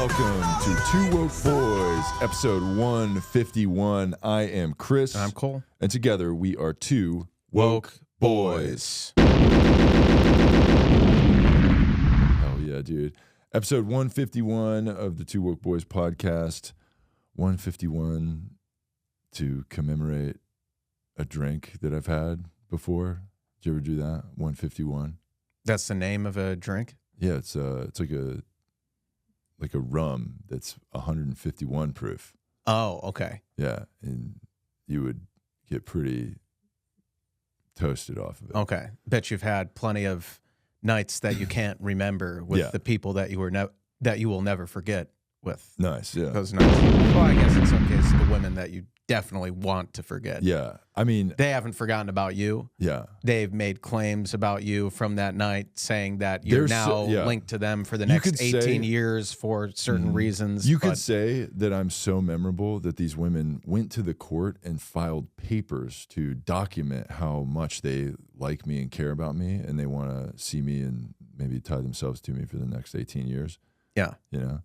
welcome to Two Woke Boys, episode 151. I am Chris. I'm Cole. And together we are Two Woke Boys. Oh yeah, dude. Episode 151 of the Two Woke Boys podcast. 151 to commemorate a drink that I've had before. Did you ever do that? 151. That's the name of a drink? Yeah, it's like a rum that's 151 proof. Oh, okay. Yeah, and you would get pretty toasted off of it. Okay. Bet you've had plenty of nights that you can't remember with the people that you were that you will never forget with. Nice, yeah. Those nights. Well, I guess in some cases the women that you definitely want to forget. Yeah, I mean, they haven't forgotten about you. Yeah, they've made claims about you from that night, saying that you're now linked to them for the next 18 years for certain reasons. You could say that I'm so memorable that these women went to the court and filed papers to document how much they like me and care about me, and they want to see me and maybe tie themselves to me for the next 18 years. Yeah, you know,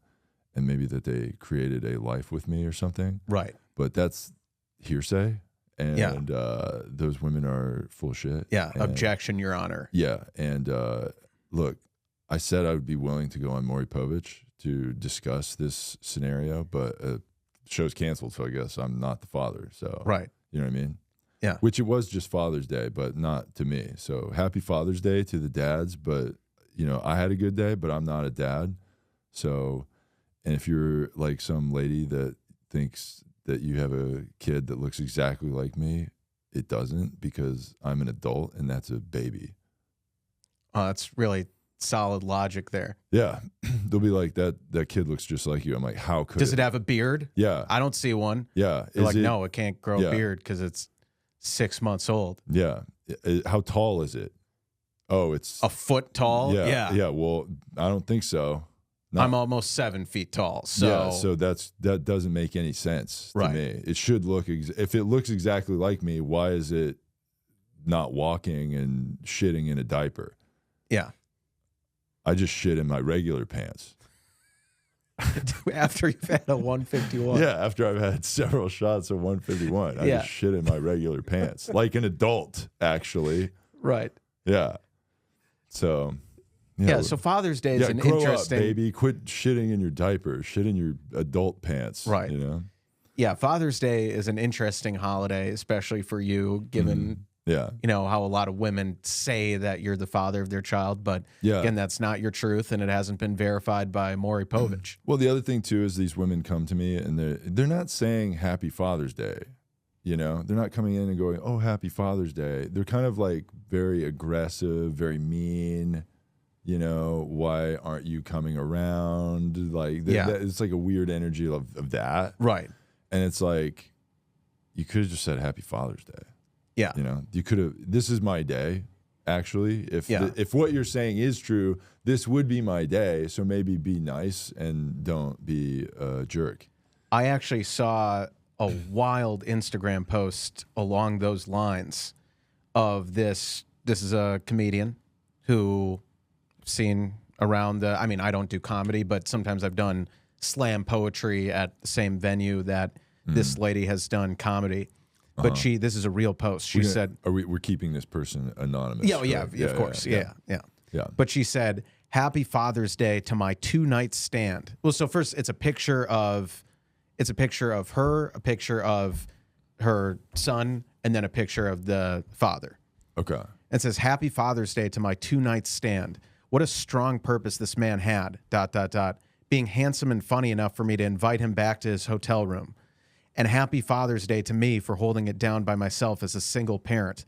and maybe that they created a life with me or something. Right. But that's hearsay, and those women are full of shit. Yeah, and, objection, Your Honor. Yeah, and look, I said I would be willing to go on Maury Povich to discuss this scenario, but show's canceled, so I guess I'm not the father. So right, you know what I mean? Yeah. Which it was just Father's Day, but not to me. So happy Father's Day to the dads, but you know, I had a good day, but I'm not a dad. So, and if you're like some lady that thinks that you have a kid that looks exactly like me, it doesn't, because I'm an adult and that's a baby. Oh, that's really solid logic there. Yeah. They'll be like, that kid looks just like you. I'm like, how could Does it have a beard? Yeah. I don't see one. Yeah. They're like, no, it can't grow a beard because it's 6 months old. Yeah. How tall is it? Oh, it's a foot tall? Yeah. Yeah. Well, I don't think so. No. I'm almost 7 feet tall. So yeah, so that doesn't make any sense to me. It should look if it looks exactly like me, why is it not walking and shitting in a diaper? Yeah. I just shit in my regular pants. After you've had a 151. Yeah, after I've had several shots of 151. I just shit in my regular pants. Like an adult, actually. Right. Yeah. So yeah, so Father's Day is an grow interesting... up, baby. Quit shitting in your diaper. Shit in your adult pants. Right. You know? Yeah, Father's Day is an interesting holiday, especially for you, given you know how a lot of women say that you're the father of their child, but again, that's not your truth, and it hasn't been verified by Maury Povich. Well, the other thing too is these women come to me and they're not saying Happy Father's Day. You know, they're not coming in and going, "Oh, Happy Father's Day." They're kind of like very aggressive, very mean. You know, why aren't you coming around? Like, it's like a weird energy of that. Right. And it's like, you could have just said Happy Father's Day. Yeah. You know, you could have, this is my day, actually. If what you're saying is true, this would be my day. So maybe be nice and don't be a jerk. I actually saw a wild Instagram post along those lines of this. This is a comedian who... seen around I mean, I don't do comedy, but sometimes I've done slam poetry at the same venue that this lady has done comedy. But this is a real post. She said, we're keeping this person anonymous. Yeah, of course. Yeah. But she said, "Happy Father's Day to my 2-night stand." Well, so first it's a picture of her, a picture of her son, and then a picture of the father. Okay. It says, "Happy Father's Day to my 2-night stand. What a strong purpose this man had, ... being handsome and funny enough for me to invite him back to his hotel room. And happy Father's Day to me for holding it down by myself as a single parent.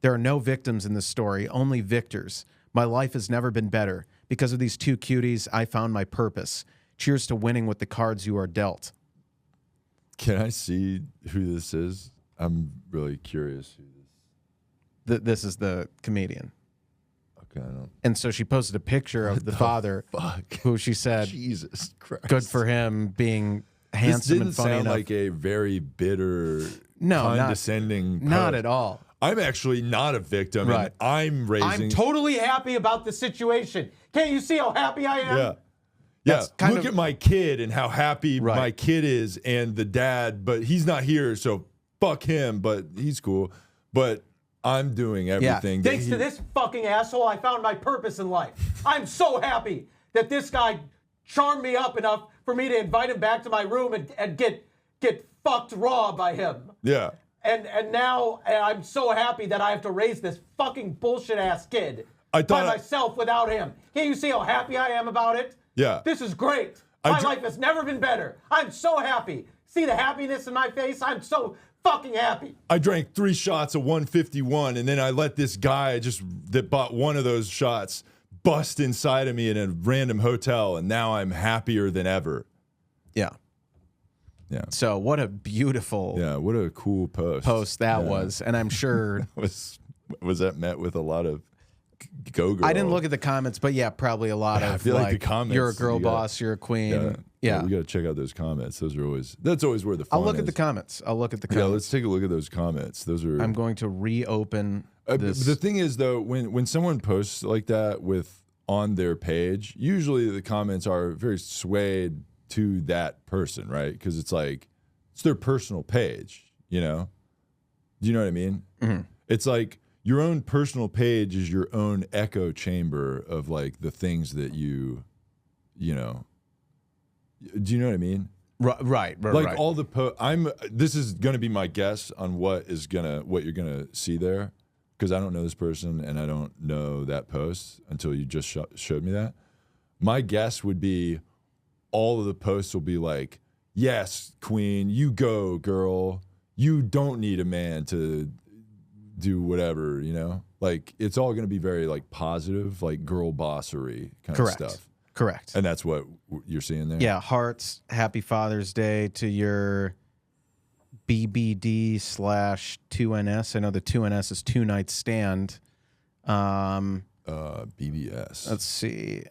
There are no victims in this story, only victors. My life has never been better. Because of these 2 cuties, I found my purpose. Cheers to winning with the cards you are dealt." Can I see who this is? I'm really curious who this is. This is the comedian. Okay, I don't... And so she posted a picture of the father, who she said, Jesus Christ, good for him being handsome and funny enough. This didn't sound like a very bitter, condescending not at all. I'm actually not a victim, and I'm raising... I'm totally happy about the situation. Can't you see how happy I am? That's look at my kid and how happy my kid is and the dad, but he's not here, so fuck him, but he's cool. But I'm doing everything. Thanks to this fucking asshole, I found my purpose in life. I'm so happy that this guy charmed me up enough for me to invite him back to my room and get fucked raw by him. Yeah. And now I'm so happy that I have to raise this fucking bullshit ass kid by myself without him. Can't you see how happy I am about it? Yeah. This is great. My life has never been better. I'm so happy. See the happiness in my face? I'm so fucking happy. I drank 3 shots of 151, and then I let this guy that bought one of those shots bust inside of me in a random hotel, and now I'm happier than ever. Yeah. Yeah. So what a beautiful what a cool post that was. And I'm sure was that met with a lot of go girl. I didn't look at the comments, but probably a lot of I feel like the comments, you're a girl boss, you're a queen. Yeah. We got to check out those comments. That's always where the fun I'll look is. at the comments. Yeah, let's take a look at those comments. Those are I'm going to reopen this. The thing is though, when someone posts like that on their page, usually the comments are very swayed to that person, right? Because it's like it's their personal page, you know? Do you know what I mean? Mm-hmm. It's like your own personal page is your own echo chamber of like the things that you know. Do you know what I mean? Right. Like all the this is going to be my guess on what you're going to see there, because I don't know this person and I don't know that post until you just showed me that. My guess would be all of the posts will be like, yes, queen, you go, girl. You don't need a man to do whatever, you know? Like, it's all going to be very, like, positive, like, girl bossery kind of stuff. Correct. And that's what you're seeing there? Yeah, hearts, happy Father's Day to your BBD/2NS. I know the 2NS is 2 night stand. BBS. Let's see.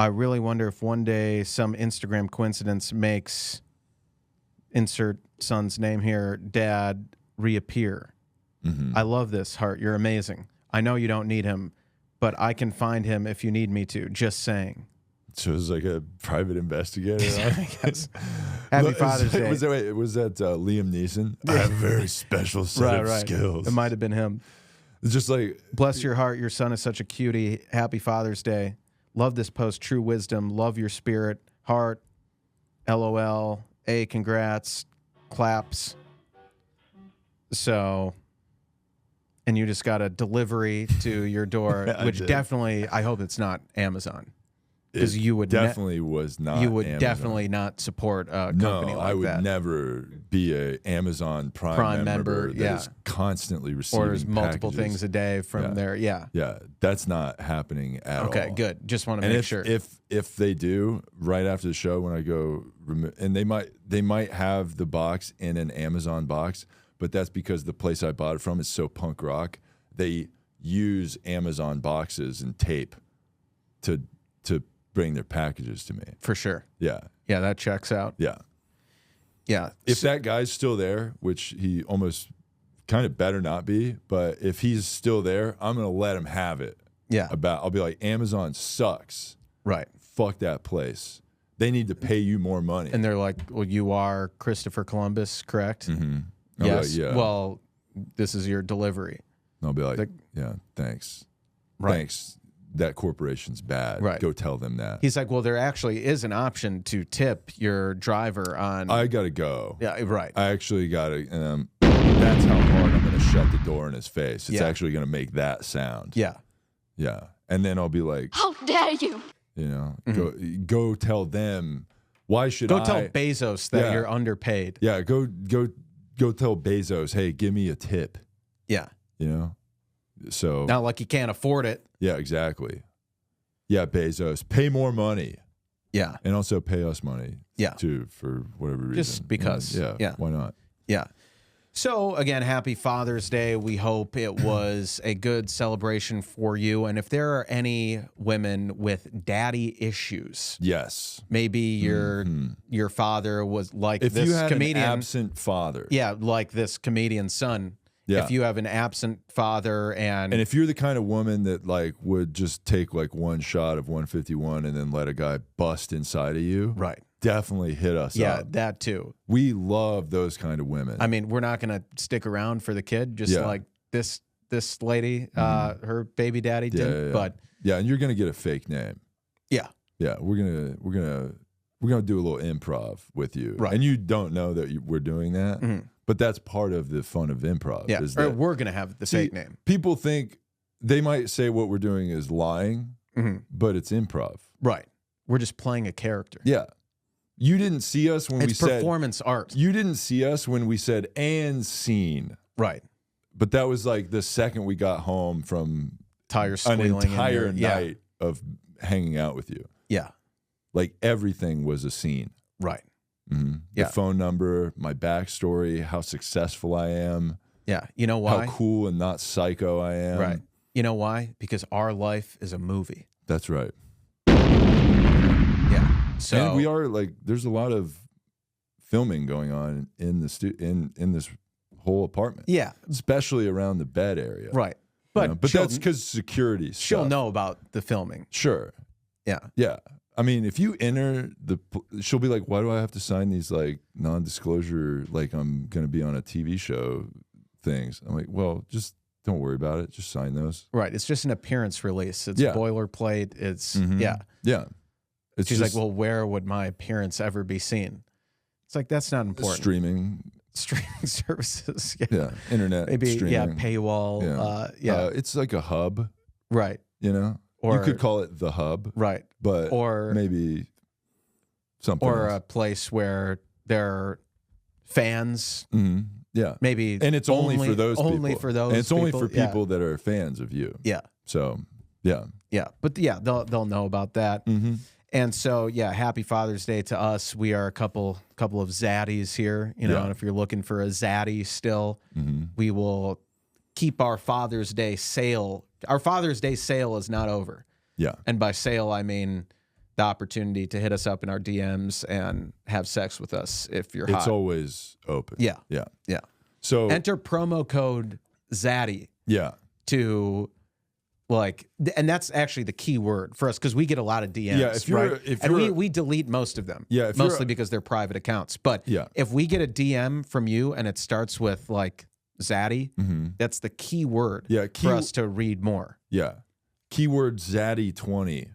I really wonder if one day some Instagram coincidence makes insert son's name here, dad, reappear. Mm-hmm. I love this, Heart. You're amazing. I know you don't need him, but I can find him if you need me to. Just saying. So it's like a private investigator. I guess. Happy Father's Day. Was that Liam Neeson? I have a very special set of skills. It might have been him. It's just like, bless your heart. Your son is such a cutie. Happy Father's Day. Love this post. True wisdom. Love your spirit. Heart. LOL. Congrats. Claps. So, and you just got a delivery to your door, which definitely, I hope it's not Amazon. Because you would definitely was not. You would Amazon. Definitely not support a company like that. I would never be a Amazon Prime member that is constantly receiving orders multiple packages. Things a day from there. Yeah, that's not happening at all. Okay, good. Just want to make sure. If they do, right after the show when I go, and they might have the box in an Amazon box, but that's because the place I bought it from is so punk rock. They use Amazon boxes and tape to bring their packages to me. For sure. Yeah. Yeah, that checks out. Yeah. Yeah. If that guy's still there, which he almost kind of better not be, but if he's still there, I'm going to let him have it. Yeah. I'll be like, Amazon sucks. Right. Fuck that place. They need to pay you more money. And they're like, well, you are Christopher Columbus, correct? Mm-hmm. Yes. Like, yeah. Well, this is your delivery. And I'll be like, yeah, thanks. Right. Thanks. That corporation's bad. Right. Go tell them that. He's like, well, there actually is an option to tip your driver on. I got to go. Yeah, right. I actually got to. That's how hard I'm going to shut the door in his face. It's actually going to make that sound. Yeah. Yeah. And then I'll be like, how dare you? You know, go tell them. Why should Go tell Bezos that you're underpaid. Yeah. Go tell Bezos, hey, give me a tip. Yeah. You know? So not like you can't afford it. Yeah, exactly. Yeah, Bezos, pay more money. Yeah. And also pay us money. Yeah. Too, for whatever reason. Just because. Yeah. Why not? Yeah. So again, happy Father's Day. We hope it was a good celebration for you. And if there are any women with daddy issues, yes, maybe your father was like if this you had comedian, an absent father. Yeah, like this comedian's son. Yeah. If you have an absent father And if you're the kind of woman that like would just take like one shot of 151 and then let a guy bust inside of you, right. definitely hit us Yeah, up. that too. We love those kind of women. I mean, we're not going to stick around for the kid, just Yeah. like this lady, her baby daddy did. But yeah, and you're gonna get a fake name. yeah, Yeah, we're gonna do a little improv with you, Right. And you don't know that we're doing that, but that's part of the fun of improv. yeah. Is Or that, we're going to have the fake name. People think they might say what we're doing is lying, but it's improv. Right. We're just playing a character. Yeah, you didn't see us when we It's said performance art. You didn't see us when we said and scene, Right. but that was like the second we got home from Tires an squealing. entire night of hanging out with you. Yeah. Like everything was a scene. Right. The Yeah. phone number, my backstory, how successful I am, Yeah. You know why? how cool and not psycho I am. Right. You know why? Because our life is a movie. That's right. Yeah. So And we are like, there's a lot of filming going on in the in this whole apartment. Yeah. Especially around the bed area. Right. You know, But that's because security she'll stuff. know about the filming. Sure. Yeah. Yeah. I mean, if you enter she'll be like, why do I have to sign these like non-disclosure, like I'm going to be on a TV show things? I'm like, well, just don't worry about it. Just sign those. Right. It's just an appearance release. It's Yeah. boilerplate. It's Yeah. It's She's just like, well, where would my appearance ever be seen? It's like, that's not important. streaming. Streaming services. Yeah. Internet. Maybe, streaming. paywall. Yeah. It's like a hub, Right. you know? Or you could call it the hub, right. but Or maybe something or else. a place where there are fans, Yeah. maybe, And it's only for those people. Only for those. And it's only for Yeah. people that are fans of you. Yeah. So, yeah. Yeah. But yeah, they'll know about that. And so, yeah, happy Father's Day to us. We are a couple of zaddies here, you know. Yeah. And if you're looking for a zaddy still, we will keep our Father's Day sale. Our Father's Day sale is not over. Yeah. And by sale, I mean the opportunity to hit us up in our DMs and have sex with us if you're hot. It's always open. Yeah. Yeah. Yeah. So Enter promo code ZADDY yeah. to like, and that's actually the key word for us because we get a lot of DMs. Yeah, if you're- right? if and you're- we delete most of them. Yeah, if you're- mostly because they're private accounts. But Yeah. if we get a DM from you and it starts with like Zaddy, that's the key word Yeah, for us to read more. Yeah. Keyword Zaddy20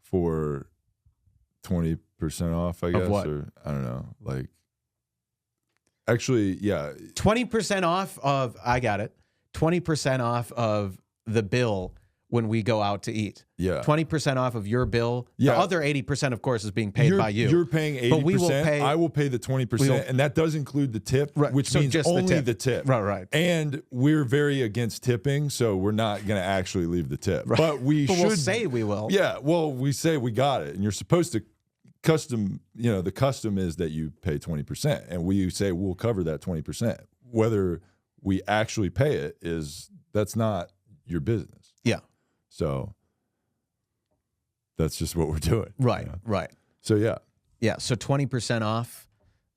for 20% off, I guess. what? Or I don't know. Like actually, yeah. 20% off of, I got it, 20% off of the bill when we go out to eat. Yeah. 20% off of your bill. Yeah. The other 80%, of course, is being paid by you. You're paying 80%. But we will pay, I will pay the 20%, and that does include the tip, Right, which so means just the only tip. the tip. Right. And we're very against tipping, so we're not going to actually leave the tip. But But should we'll say we will. Yeah, well, we say we got it, and you're supposed to custom, you know, the custom is that you pay 20%, and we say we'll cover that 20%. Whether we actually pay it that's not your business. Yeah. So that's just what we're doing. Right, you know? right. So yeah. Yeah, so 20% off.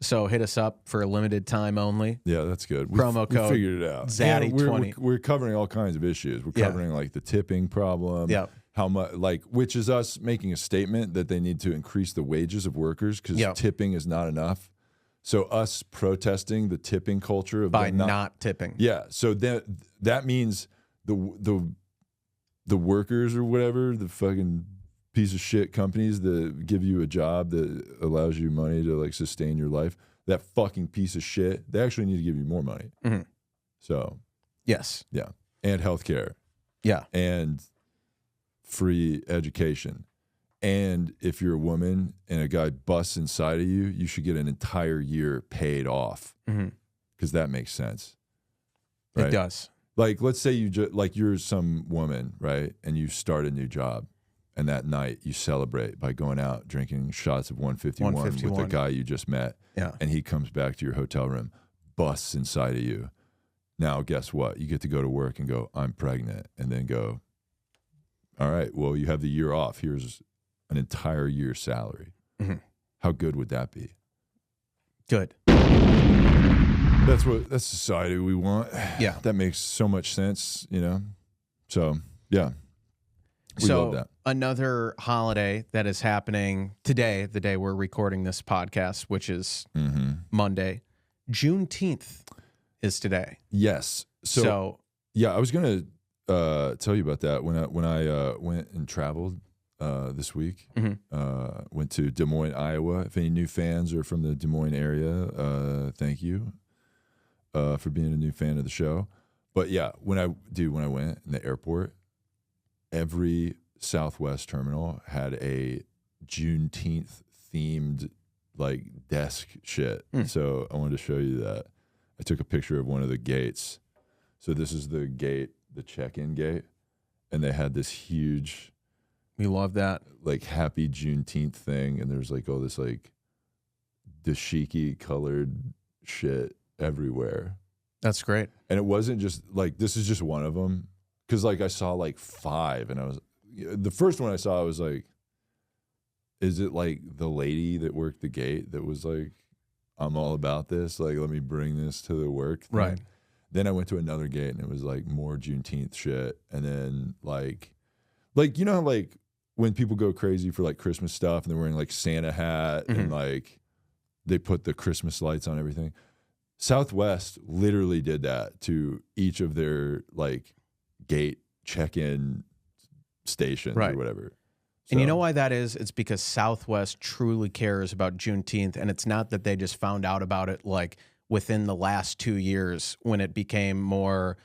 So hit us up for a limited time only. Yeah, that's good. Promo we code figured it out. Zaddy20. We're covering all kinds of issues. We're Yeah. covering like the tipping problem. Yep. How much, like, which is us making a statement that they need to increase the wages of workers because Yep. tipping is not enough. So us protesting the tipping culture of By them not tipping. Yeah. So that means the workers or whatever, the fucking piece of shit companies that give you a job that allows you money to like sustain your life, that fucking piece of shit, they actually need to give you more money. So Yes. yeah. And healthcare Yeah. and free education. And if you're a woman and a guy busts inside of you, you should get an entire year paid off because that makes sense. It does. Like, let's say you're some woman, right? And you start a new job. And that night you celebrate by going out drinking shots of 151 with the guy you just met. Yeah. And he comes back to your hotel room, busts inside of you. Now, guess what? You get to go to work and go, I'm pregnant. And then go, all right, well, you have the year off. Here's an entire year's salary. How good would that be? Good. That's society we want. Yeah. That makes so much sense, you know? So, yeah. We love that. Another holiday that is happening today, the day we're recording this podcast, which is Monday, Juneteenth is today. Yes. So yeah, I was going to tell you about that when I went and traveled this week. Went to Des Moines, Iowa. If any new fans are from the Des Moines area, thank you for being a new fan of the show. But yeah, when I went in the airport, every Southwest terminal had a Juneteenth themed like desk shit. So I wanted to show you that. I took a picture of one of the gates. So this is the gate, the check-in gate, and they had this huge, we love that, like happy Juneteenth thing, and there's like all this like dashiki colored shit everywhere. That's great. And it wasn't just like, this is just one of them. Cause like I saw like 5 and the first one I saw, I was like, is it like the lady that worked the gate that was like, I'm all about this. Like, let me bring this to the work thing. Right. Then I went to another gate and it was like more Juneteenth shit. And then like, you know, like when people go crazy for like Christmas stuff and they're wearing like Santa hat and like they put the Christmas lights on everything. Southwest literally did that to each of their like gate check-in stations or whatever. And you know why that is? It's because Southwest truly cares about Juneteenth, and it's not that they just found out about it like within the last 2 years when it became more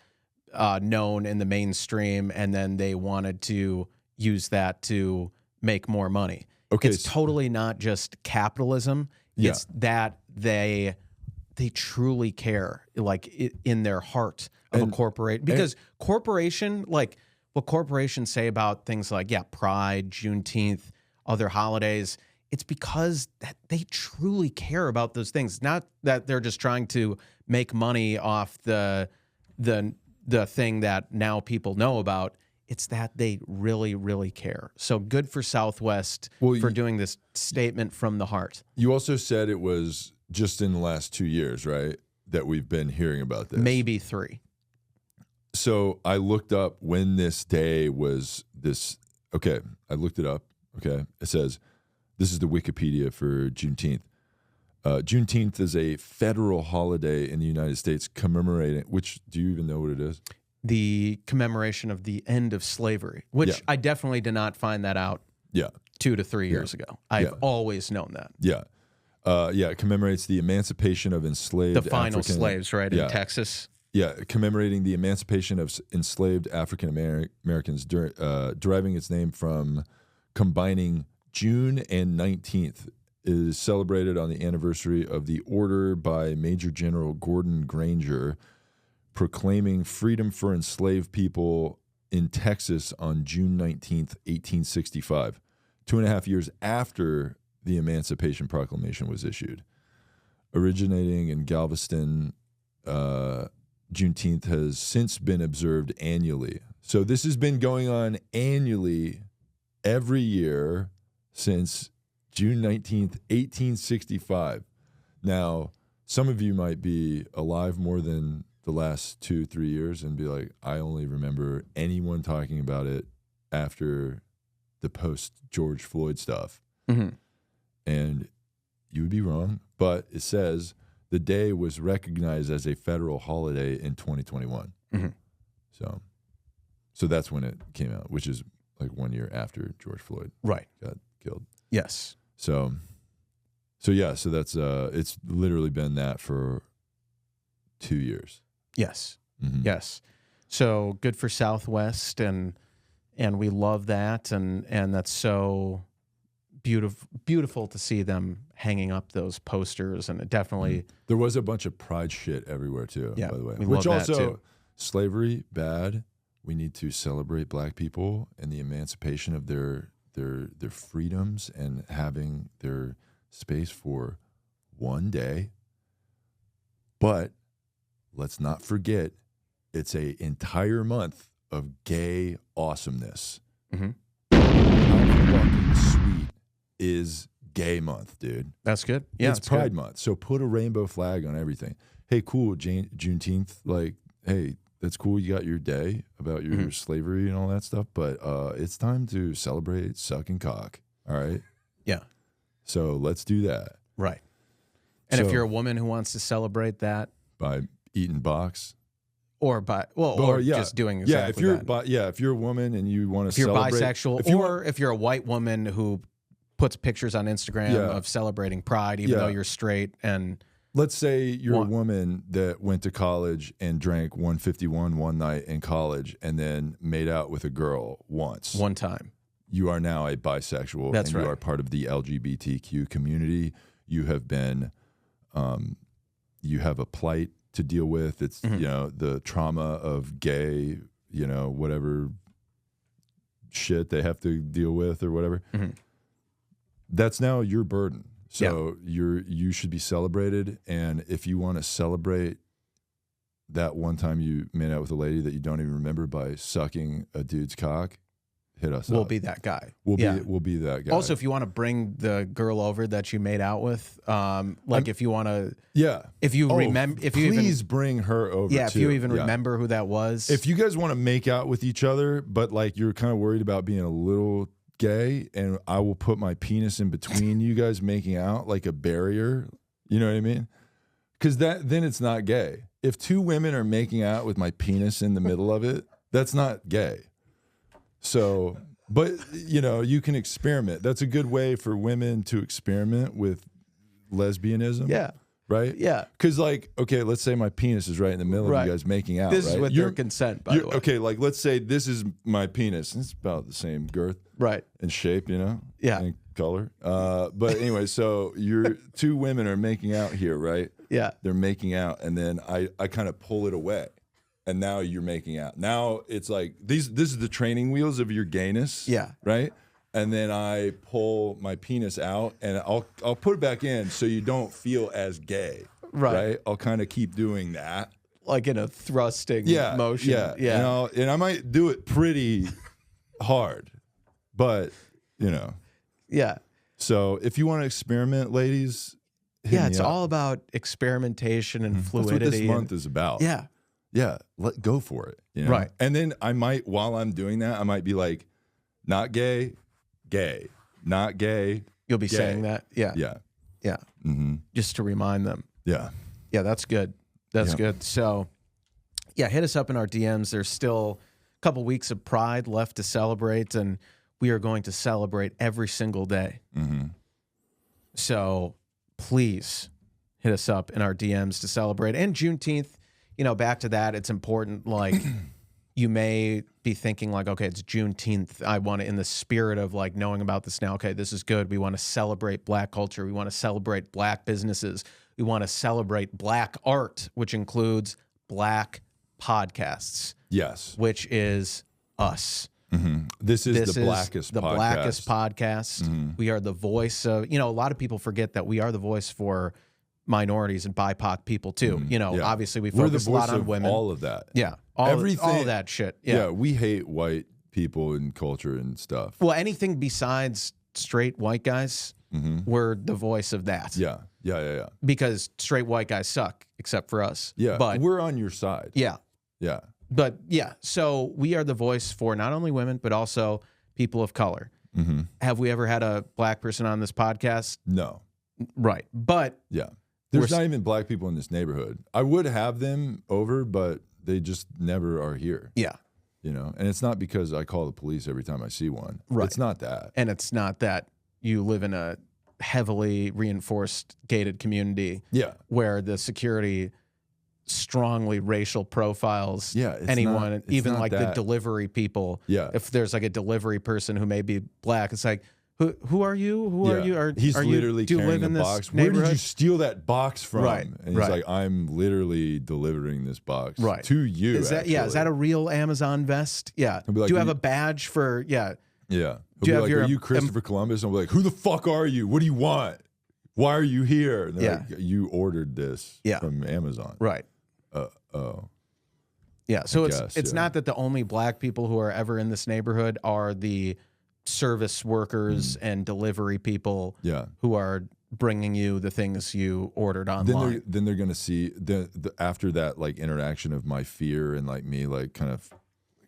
known in the mainstream, and then they wanted to use that to make more money. Okay, it's totally not just capitalism. Yeah. It's that they truly care, like in their heart of a corporate, because corporation, like what corporations say about things like, Pride, Juneteenth, other holidays, it's because that they truly care about those things. Not that they're just trying to make money off the thing that now people know about. It's that they really, really care. So good for Southwest for doing this statement from the heart. You also said it was just in the last 2 years, right, that we've been hearing about this? Maybe 3. So I looked up when this day was this. Okay, I looked it up. Okay, it says, this is the Wikipedia for Juneteenth. Juneteenth is a federal holiday in the United States commemorating, which, do you even know what it is? The commemoration of the end of slavery, which I definitely did not find that out 2 to 3 years ago. I've always known that. It commemorates the emancipation of enslaved the final slaves, right, in Texas. Yeah, commemorating the emancipation of enslaved African Americans, deriving its name from combining June and 19th. It is celebrated on the anniversary of the order by Major General Gordon Granger proclaiming freedom for enslaved people in Texas on June 19th, 1865, 2.5 years after the Emancipation Proclamation was issued. Originating in Galveston, Juneteenth has since been observed annually. So this has been going on annually every year since June 19th, 1865. Now, some of you might be alive more than the last 2-3 years and be like, I only remember anyone talking about it after the post-George Floyd stuff. And you would be wrong, but it says the day was recognized as a federal holiday in 2021. So that's when it came out, which is like 1 year after George Floyd got killed. Yes. So that's it's literally been that for 2 years. Yes. Yes. So good for Southwest, and we love that, and that's so beautiful to see them hanging up those posters, and it definitely there was a bunch of pride shit everywhere too, by the way. We Which love that also too. Slavery bad. We need to celebrate Black people and the emancipation of their freedoms and having their space for one day. But let's not forget, it's an entire month of gay awesomeness. How fucking sweet is Gay Month, dude? That's good. Yeah, it's Pride Month, so put a rainbow flag on everything. hey, cool, Juneteenth, like, hey, that's cool. You got your day about your slavery and all that stuff, but it's time to celebrate sucking cock. All right. Yeah. So let's do that. Right. And if So- you're a woman who wants to celebrate that, By eating box. or just doing exactly that. If you're a woman and you want to If you're celebrate, bisexual, if you're a white woman who puts pictures on Instagram of celebrating Pride, even though you're straight, and let's say you're a woman that went to college and drank 151 one night in college and then made out with a girl once. one time. You are now a bisexual. That's and right. You are part of the LGBTQ community. You have been, you have a plight to deal with. It's, you know, the trauma of gay, you know, whatever shit they have to deal with or whatever. That's now your burden. So you should be celebrated. And if you want to celebrate that one time you made out with a lady that you don't even remember by sucking a dude's cock, hit us We'll up. be that guy. We'll be that guy. Also, if you want to bring the girl over that you made out with, if you want to, if you remember, if you please even bring her over. if too. you even remember who that was, If you guys want to make out with each other, but like you're kind of worried about being a little gay, and I will put my penis in between you guys making out like a barrier. You know what I mean? Because then it's not gay. If two women are making out with my penis in the middle of it, that's not gay. So, but you know, you can experiment. That's a good way for women to experiment with lesbianism. Yeah. Right? Yeah. Because, like, okay, let's say my penis is right in the middle of you guys making out. This is right? with their consent, by the way. Okay, like, let's say this is my penis. It's about the same girth Right. and shape, you know? Yeah. And color. But anyway, so your two women are making out here, right? Yeah. They're making out, and then I kind of pull it away. And now you're making out. Now it's like, this is the training wheels of your gayness. Yeah. Right? And then I pull my penis out, and I'll put it back in so you don't feel as gay. Right. I'll kind of keep doing that. Like in a thrusting motion. Yeah. And I might do it pretty hard, but you know. Yeah. So if you want to experiment, ladies, hit me It's up. all about experimentation and That's fluidity. what this month is about. Yeah. Yeah. Go for it. You know? Right. And then I might, while I'm doing that, I might be like, not gay, not gay. You'll be gay. saying that. Yeah. Yeah. Yeah. Just to remind them. Yeah. Yeah, that's good. That's good. So, yeah, hit us up in our DMs. There's still a couple weeks of Pride left to celebrate, and we are going to celebrate every single day. So please hit us up in our DMs to celebrate. And Juneteenth, you know, back to that, it's important. Like, you may be thinking like, okay, it's Juneteenth. I want to, in the spirit of like knowing about this now, okay, this is good. We want to celebrate Black culture. We want to celebrate Black businesses. We want to celebrate Black art, which includes Black podcasts. Yes. Which is us. This is This the is blackest the podcast. blackest podcast. We are the voice of, you know, a lot of people forget that we are the voice for minorities and BIPOC people too. You know, obviously we We're the focus a lot voice on of women. all of that. Yeah. Everything. All of that shit. Yeah. We hate white people and culture and stuff. Well, anything besides straight white guys, we're the voice of that. Yeah. Because straight white guys suck, except for us. Yeah. But we're on your side. yeah. Yeah. But yeah, so we are the voice for not only women, but also people of color. Have we ever had a Black person on this podcast? No. Right. But Yeah. There's not even Black people in this neighborhood. I would have them over, but they just never are here. yeah. You know, and it's not because I call the police every time I see one. Right. It's not that. And it's not that you live in a heavily reinforced gated community Yeah. where the security strongly racial profiles It's anyone, not- it's even not like the that. delivery people. Yeah. If there's like a delivery person who may be Black, it's like, who are you? Who are you? He's are literally do you live carrying in a this box. Where neighborhood? did you steal that box from? Right, And he's right. like, I'm literally delivering this box Right. to you. Is that Is that a real Amazon vest? Yeah. He'll be like, do you have "You- a badge for? Yeah. Yeah. Do you He'll be have like, your- are you Christopher Columbus? And I'll be like, who the fuck are you? What do you want? Why are you here? And they're like, you ordered this from Amazon. Right. Oh. Yeah. So guess, it's not that the only Black people who are ever in this neighborhood are the service workers and delivery people Yeah. who are bringing you the things you ordered online. Then they're gonna see after that like interaction of my fear and like me like kind of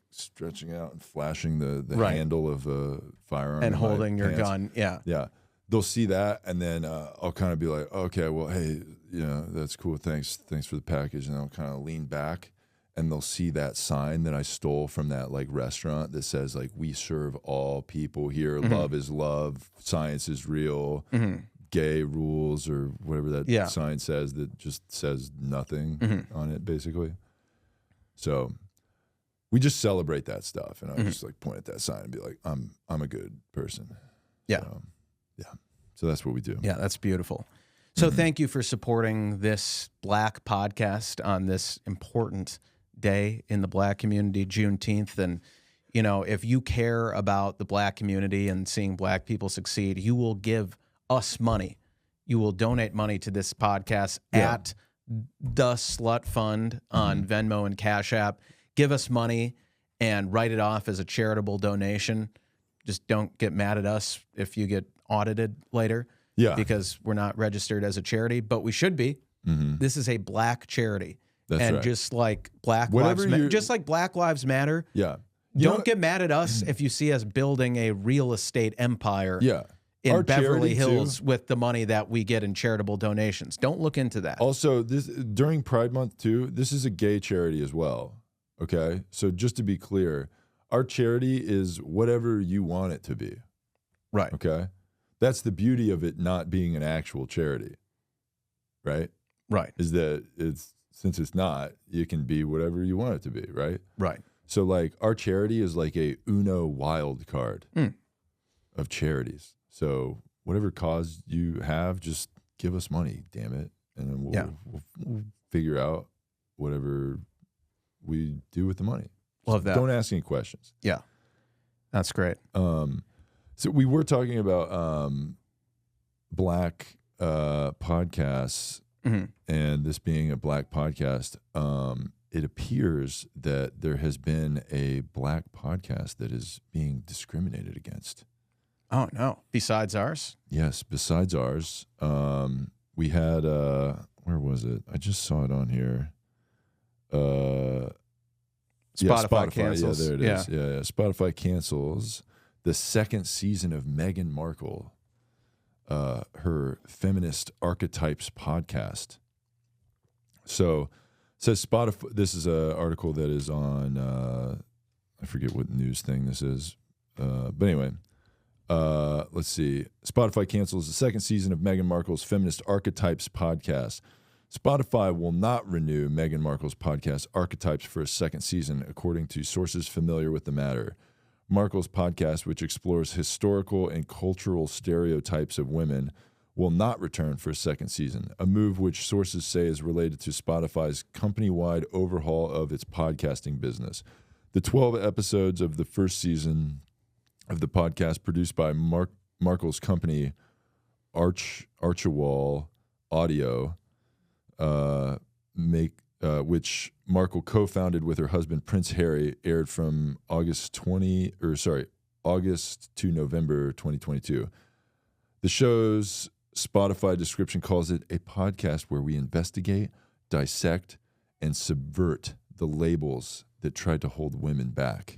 stretching out and flashing the Right. handle of a firearm and in my holding your pants. gun. Yeah. Yeah, they'll see that, and then I'll kind of be like, okay, well, hey, that's cool. Thanks for the package, and I'll kind of lean back, and they'll see that sign that I stole from that like restaurant that says like we serve all people here. Love is love. Science is real. Gay rules or whatever that sign says that just says nothing on it basically. So we just celebrate that stuff, and I just like point at that sign and be like, I'm a good person. Yeah. So that's what we do. Yeah, that's beautiful. So thank you for supporting this Black podcast on this important day in the Black community, Juneteenth. And, if you care about the Black community and seeing Black people succeed, you will give us money. You will donate money to this podcast at the Slut Fund on Venmo and Cash App. Give us money and write it off as a charitable donation. Just don't get mad at us if you get audited later. Yeah. Because we're not registered as a charity, but we should be. This is a Black charity. That's and right. just like Black Whatever Lives Matter. Yeah. Don't get mad at us if you see us building a real estate empire Yeah. in Our Beverly charity, Hills too. with the money that we get in charitable donations. Don't look into that. Also, this during Pride Month too, this is a gay charity as well. Okay? So just to be clear, our charity is whatever you want it to be. Right. Okay? That's the beauty of it not being an actual charity. Right? Right. Is that since it's not, it can be whatever you want it to be, right? Right. So like our charity is like a Uno wild card of charities. So whatever cause you have, just give us money, damn it. And then we'll figure out whatever we do with the money. Love that. Don't ask any questions. Yeah. That's great. So we were talking about Black podcasts and this being a Black podcast. It appears that there has been a Black podcast that is being discriminated against. Oh, no. Besides ours? Yes, besides ours. We had, where was it? I just saw it on here. Spotify cancels. Yeah, there it is. Yeah. Spotify cancels the second season of Meghan Markle, her Feminist Archetypes podcast. So it says Spotify. This is an article that is on, I forget what news thing this is. But anyway, let's see. Spotify cancels the second season of Meghan Markle's Feminist Archetypes podcast. Spotify will not renew Meghan Markle's podcast Archetypes for a second season, according to sources familiar with the matter. Markle's podcast, which explores historical and cultural stereotypes of women, will not return for a second season, a move which sources say is related to Spotify's company-wide overhaul of its podcasting business. The 12 episodes of the first season of the podcast, produced by Markle's company, Archewall Audio, which Markle co-founded with her husband Prince Harry, aired from August to November 2022. The show's Spotify description calls it a podcast where we investigate, dissect, and subvert the labels that tried to hold women back.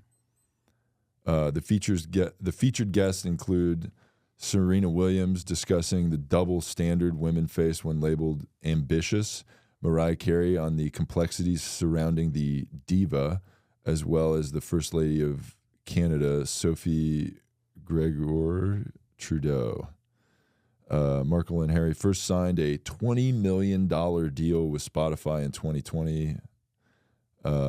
The featured guests include Serena Williams discussing the double standard women face when labeled ambitious, Mariah Carey on the complexities surrounding the diva, as well as the First Lady of Canada, Sophie Gregor Trudeau. Markle and Harry first signed a $20 million deal with Spotify in 2020,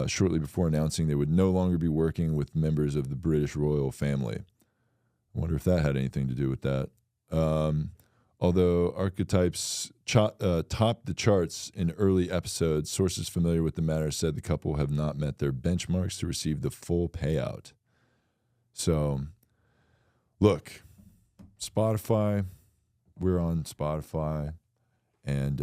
shortly before announcing they would no longer be working with members of the British royal family. I wonder if that had anything to do with that. Although Archetypes topped the charts in early episodes, sources familiar with the matter said the couple have not met their benchmarks to receive the full payout. So, look, Spotify, we're on Spotify, and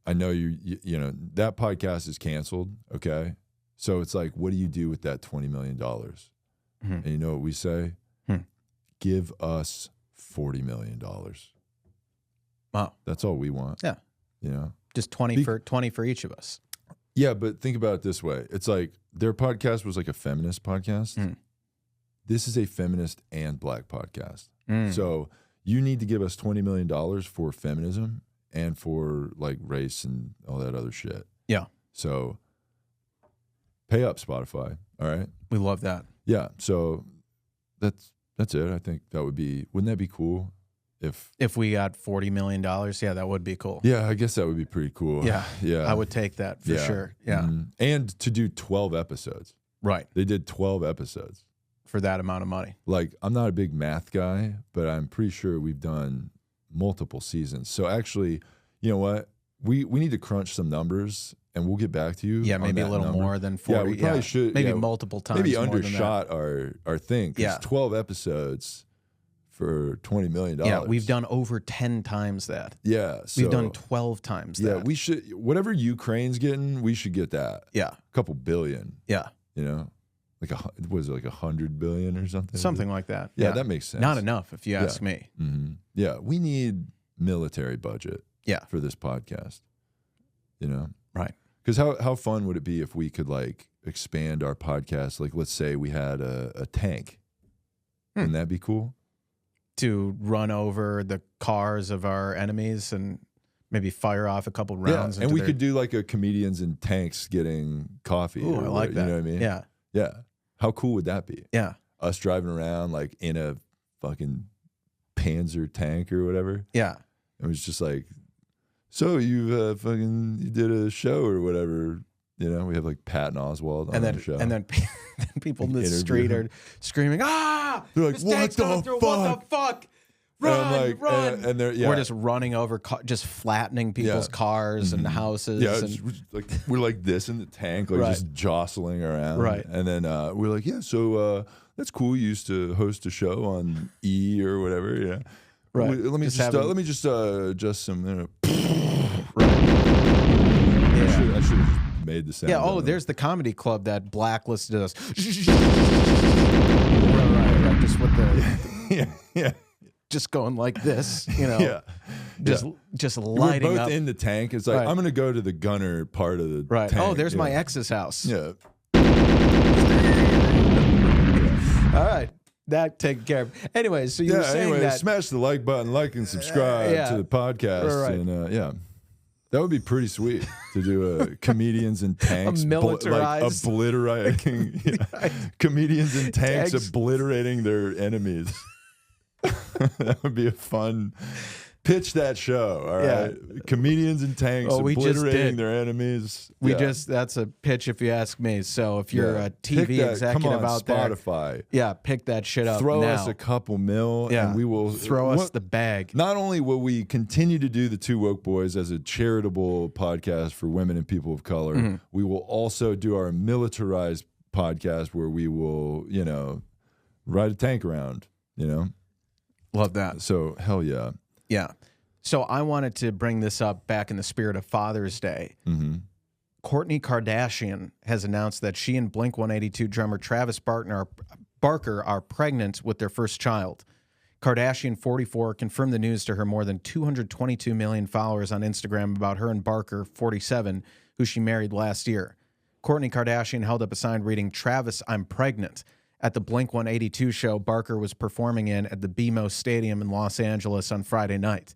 I know you know that podcast is canceled, okay? So it's like, what do you do with that $20 million? And you know what we say? Give us $40 million. Wow. That's all we want. Yeah. You know? Just 20 for each of us. Yeah, but think about it this way. It's like their podcast was like a feminist podcast. This is a feminist and black podcast. So you need to give us $20 million for feminism and for like race and all that other shit. Yeah. So pay up, Spotify. All right. We love that. Yeah. So that's it. I think wouldn't that be cool? If we got $40 million, yeah, that would be cool. Yeah, I guess that would be pretty cool. Yeah. Yeah. I would take that for sure. Yeah. And to do 12 episodes. Right. They did 12 episodes. For that amount of money. Like, I'm not a big math guy, but I'm pretty sure we've done multiple seasons. So actually, you know what? We need to crunch some numbers and we'll get back to you. Yeah, maybe a little more than 40. Yeah, we probably should. Maybe multiple times. Maybe more undershot our thing. Yeah. 12 episodes for $20 million. Yeah, we've done over 10 times that. Yeah. So, we've done 12 times that. Yeah, we should, whatever Ukraine's getting, we should get that. Yeah. A couple billion. Yeah. You know? Like was it like 100 billion or something? Something like that. Yeah, that makes sense. Not enough, if you ask me. Yeah, we need military budget. Yeah. For this podcast, you know, right? Because how fun would it be if we could like expand our podcast? Like, let's say we had a tank. Wouldn't that be cool? To run over the cars of our enemies and maybe fire off a couple rounds. Yeah, and we could do like a comedians in tanks getting coffee. Ooh, I like that. You know what I mean? Yeah. Yeah. How cool would that be? Yeah. Us driving around like in a fucking Panzer tank or whatever. Yeah. It was just like, so you did a show or whatever. You know, we have like Patton Oswalt on the show. And then people in the street are screaming, "Ah! They're like, what the fuck? Run, run!" And they're We're just running over, just flattening people's cars and houses. Yeah, and we're like this in the tank, like just jostling around. Right. And then we're like, yeah, so that's cool. You used to host a show on E or whatever. Yeah. Right. Let me just adjust some. I should have made the sound. Yeah. Oh, there's the comedy club that blacklisted us. right. Just with the yeah. Just going like this, you know. Yeah. Just lighting We're both up in the tank. It's like, I'm going to go to the gunner part of the right. tank. Oh, there's my ex's house. Yeah. All right. That taken care of. Anyways, so you were saying that. Smash the like button, like and subscribe to the podcast. Right. And that would be pretty sweet to do a comedians in tanks, militarized, obliterating comedians in tanks obliterating their enemies. That would be a fun. Pitch that show, all right? Comedians in tanks obliterating their enemies. That's a pitch if you ask me. So if you're a TV executive out Spotify, there, pick that shit up. Throw now. us a couple mil, and we will throw us the bag. Not only will we continue to do the Two Woke Boys as a charitable podcast for women and people of color, we will also do our militarized podcast where we will, ride a tank around. Love that. So hell yeah. Yeah. So I wanted to bring this up back in the spirit of Father's Day. Kourtney Kardashian has announced that she and Blink-182 drummer Travis Barker are pregnant with their first child. Kardashian, 44, confirmed the news to her more than 222 million followers on Instagram about her and Barker, 47, who she married last year. Kourtney Kardashian held up a sign reading, "Travis, I'm pregnant," at the Blink-182 show Barker was performing in at the BMO Stadium in Los Angeles on Friday night.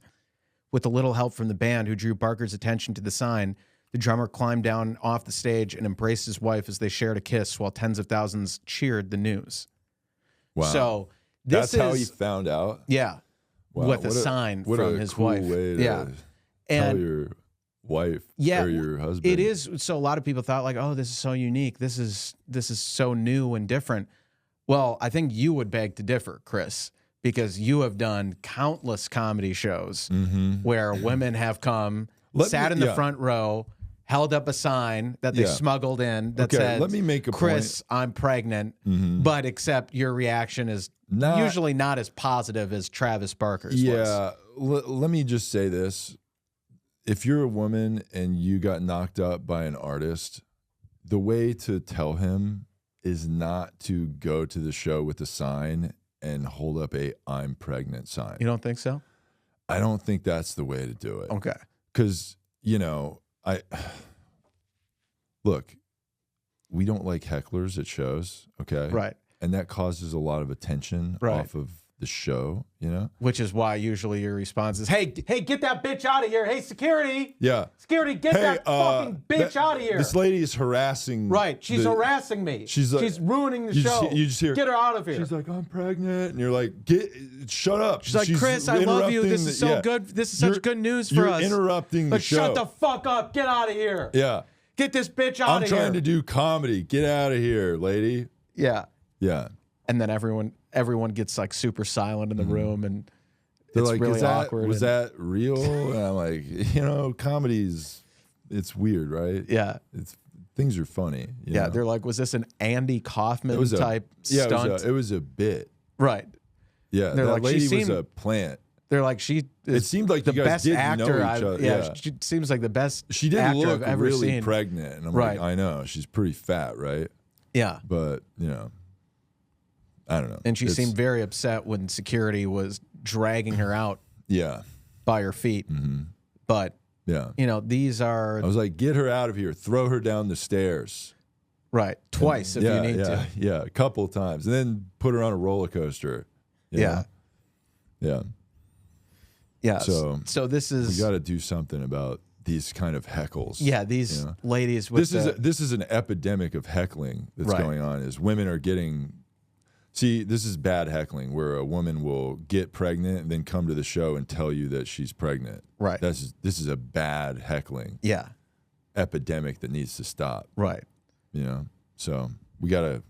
With a little help from the band, who drew Barker's attention to the sign, the drummer climbed down off the stage and embraced his wife as they shared a kiss while tens of thousands cheered the news. Wow. So that's how he found out? Yeah. Wow. With a sign from his cool wife. Way to tell your wife or your husband. It is. So a lot of people thought like, oh, this is so unique. This is so new and different. Well, I think you would beg to differ, Chris, because you have done countless comedy shows where women have come, sat in the front row, held up a sign that they smuggled in that said, let me make a "Chris, I'm pregnant," but except your reaction is usually not as positive as Travis Barker's was. Yeah, let me just say this. If you're a woman and you got knocked up by an artist, the way to tell him is not to go to the show with a sign and hold up a "I'm pregnant" sign. You don't think so? I don't think that's the way to do it. Okay. Because, look, we don't like hecklers at shows, okay? Right. And that causes a lot of attention off of the show, Which is why usually your response is, Hey, get that bitch out of here. Hey, security. Yeah. Security, get that fucking bitch out of here. This lady is harassing. Right. She's harassing me. She's ruining the show. You just hear, get her out of here. She's like, I'm pregnant. And you're like, shut up. she's like, Chris, I love you. This is so good. This is such good news for us. You're interrupting the show. Shut the fuck up. Get out of here. Yeah. Get this bitch out of here. I'm trying to do comedy. Get out of here, lady. Yeah. Yeah. And then everyone gets like super silent in the room, and they're it's like, really awkward. Was that real? And I'm like, comedy's, it's weird, right? Yeah. Things are funny. You know? They're like, was this an Andy Kaufman type stunt? It was a bit. Right. Yeah, they're that like, lady was a plant. They're like, she is it seemed like the you guys best did actor know each other. Yeah, she seems like the best She did actor look I've ever really seen. pregnant. And I'm like, I know. She's pretty fat, right? Yeah. But, I don't know. And she seemed very upset when security was dragging her out by her feet. Mm-hmm. But, these are... I was like, get her out of here. Throw her down the stairs. Right. Twice if you need to. Yeah, a couple of times. And then put her on a roller coaster. Yeah. Yeah. Yeah. So this is... We got to do something about these kind of heckles. Yeah, these ladies with this is an epidemic of heckling that's going on. Is women are getting... See, this is bad heckling where a woman will get pregnant and then come to the show and tell you that she's pregnant. Right. This is a bad heckling epidemic that needs to stop. Right. So we gotta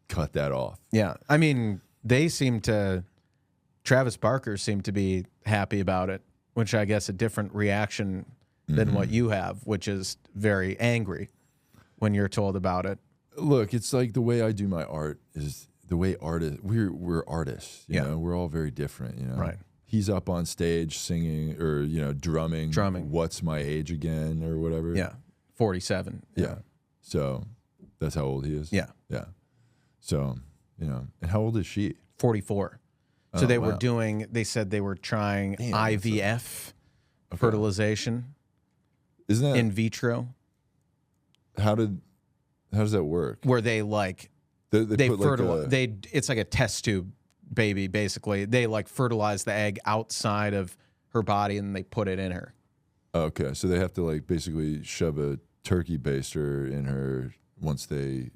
cut that off. Yeah. I mean, Travis Barker seemed to be happy about it, which I guess a different reaction than what you have, which is very angry when you're told about it. Look, it's like the way I do my art is the way we're artists. You know, we're all very different. Right. He's up on stage singing or drumming. What's my age again or whatever. Yeah, 47. Yeah. So that's how old he is. Yeah. Yeah. So and how old is she? 44. So they said they were trying IVF fertilization. Isn't that in vitro? How does that work? Where they fertilize. It's like a test tube baby, basically. They fertilize the egg outside of her body and they put it in her. Okay, so they have to basically shove a turkey baster in her once they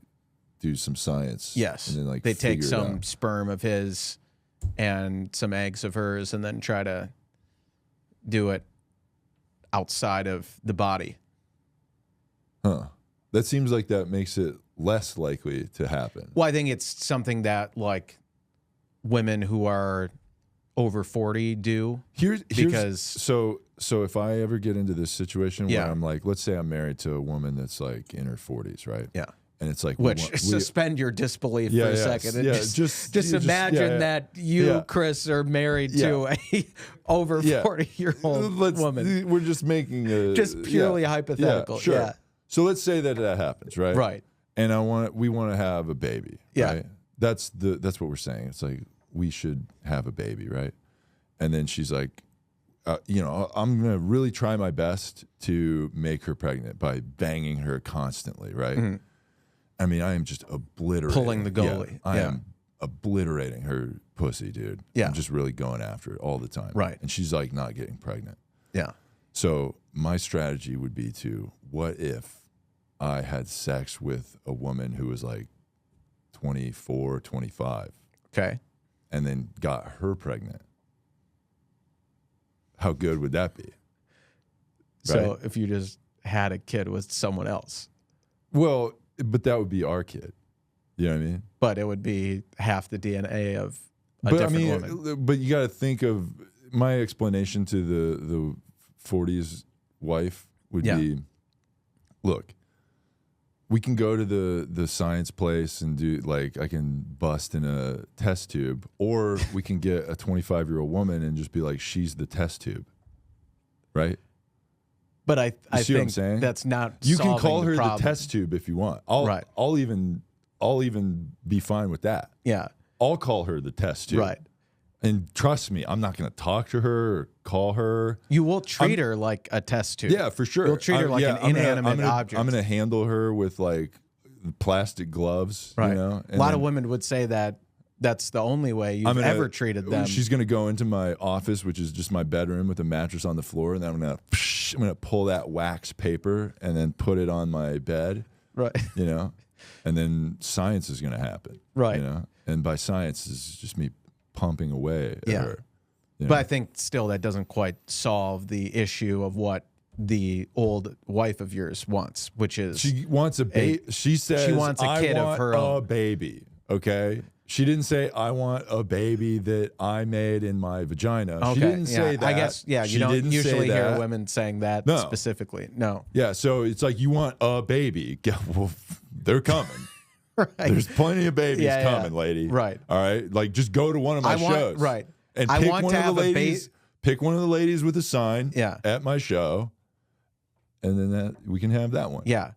do some science. Yes, and then they take some sperm of his and some eggs of hers and then try to do it outside of the body. Huh. That seems like that makes it less likely to happen. Well, I think it's something that women who are over 40 do. So if I ever get into this situation where I'm let's say I'm married to a woman that's in her 40s, right? Yeah. And it's suspend your disbdisbelief for a second. And just imagine that you, Chris, are married to a over 40-year-old woman. We're just making just purely hypothetical. Yeah, sure. Yeah. So let's say that happens, right? Right. And we want to have a baby. Yeah. Right? That's what we're saying. It's we should have a baby, right? And then she's like, I'm gonna really try my best to make her pregnant by banging her constantly, right? Mm-hmm. I mean, I am just obliterating. Pulling the goalie. I am obliterating her pussy, dude. Yeah. I'm just really going after it all the time. Right. And she's not getting pregnant. Yeah. So my strategy would be what if I had sex with a woman who was 24, 25. Okay. And then got her pregnant. How good would that be? So if you just had a kid with someone else. Well, but that would be our kid. You know what I mean? But it would be half the DNA of a different woman. But you got to think of my explanation to the 40s wife would be, look, we can go to the science place and do I can bust in a test tube, or we can get a 25-year-old woman and just be she's the test tube, right? But I see what I'm think saying? that's not. You can call the her problem. the test tube if you want. I'll even be fine with that. Yeah, I'll call her the test tube. Right. And trust me, I'm not going to talk to her or call her. You will treat her like a test tube. Yeah, for sure. You'll treat her like an inanimate object. I'm going to handle her with like plastic gloves. Right. You know? A lot of women would say that that's the only way you've ever treated them. She's going to go into my office, which is just my bedroom with a mattress on the floor, and then I'm going to pull that wax paper and then put it on my bed. Right. You know? And then science is going to happen. Right. You know? And by science is just me pumping away at her. You know? But I think still that doesn't quite solve the issue of what the old wife of yours wants, which is she wants a baby. She says she wants a kid of her own. A baby. Okay. She didn't say I want a baby that I made in my vagina. Okay. She didn't say that. I guess you don't usually hear women saying that specifically. No. Yeah. So it's like you want a baby. Well, they're coming. Right. There's plenty of babies coming, lady. Right. All right. Like just go to one of my shows. Right. And pick one of the ladies. Pick one of the ladies with a sign. At my show. And then we can have that one. Yeah.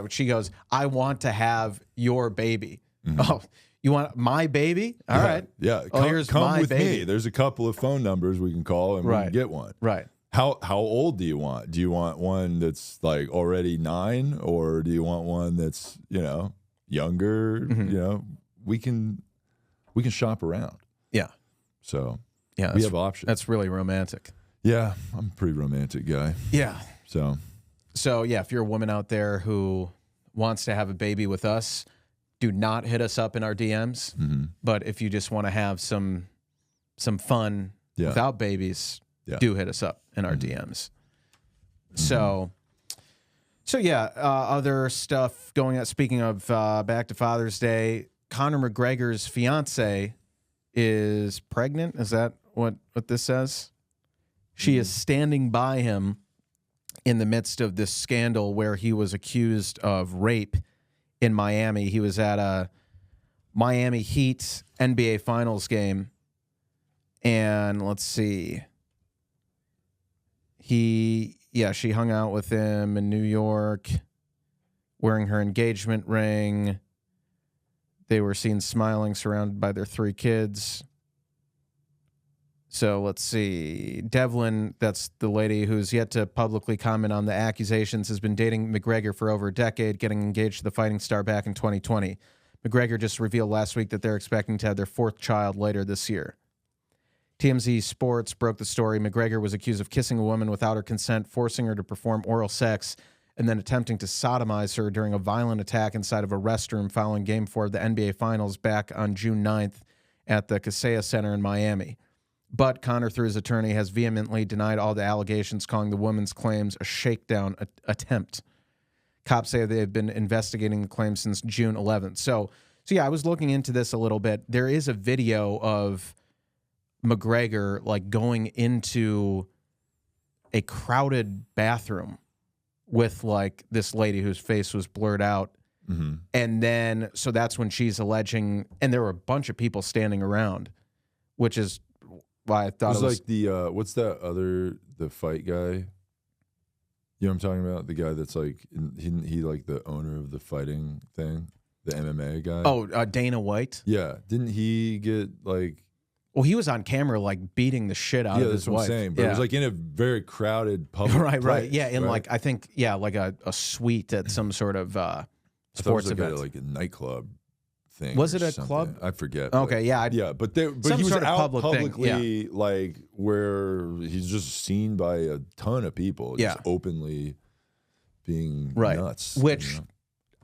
She goes, I want to have your baby. Mm-hmm. Oh, you want my baby? All right. Yeah. Come with me. There's a couple of phone numbers we can call and we can get one. Right. How old do you want? Do you want one that's like already 9, or do you want one that's, younger? Mm-hmm. We can shop around. Yeah. So yeah, we have options. That's really romantic. Yeah, I'm a pretty romantic guy. Yeah. So yeah, if you're a woman out there who wants to have a baby with us, do not hit us up in our DMs. Mm-hmm. But if you just want to have some fun without babies, do hit us up in our DMs. So yeah, other stuff going on. Speaking of back to Father's Day, Conor McGregor's fiance is pregnant. Is that what this says? She is standing by him in the midst of this scandal where he was accused of rape in Miami. He was at a Miami Heat NBA Finals game. And let's see. She hung out with him in New York, wearing her engagement ring. They were seen smiling, surrounded by their 3 kids. So let's see. Devlin, that's the lady who's yet to publicly comment on the accusations, has been dating McGregor for over a decade, getting engaged to the fighting star back in 2020. McGregor just revealed last week that they're expecting to have their 4th child later this year. TMZ Sports broke the story. McGregor was accused of kissing a woman without her consent, forcing her to perform oral sex, and then attempting to sodomize her during a violent attack inside of a restroom following Game 4 of the NBA Finals back on June 9th at the Kaseya Center in Miami. But Conor, through his attorney, has vehemently denied all the allegations, calling the woman's claims a shakedown attempt. Cops say they have been investigating the claim since June 11th. So yeah, I was looking into this a little bit. There is a video of McGregor like going into a crowded bathroom with like this lady whose face was blurred out. Mm-hmm. And then, so that's when she's alleging, and there were a bunch of people standing around, which is why I thought it was like the, what's that the fight guy? You know what I'm talking about? The guy that's like, he like the owner of the fighting thing, the MMA guy. Oh, Dana White? Yeah. Didn't he get like... Well, he was on camera like beating the shit out of his wife. Yeah, that's what I'm saying. But it was like in a very crowded public Right. place, Yeah, in right? like, I think, like a suite at some sort of sports event. Like a nightclub thing. Was it a something. club? I forget. Okay, but some he was sort of out public thing, publicly, like where he's just seen by a ton of people, just openly being nuts. Which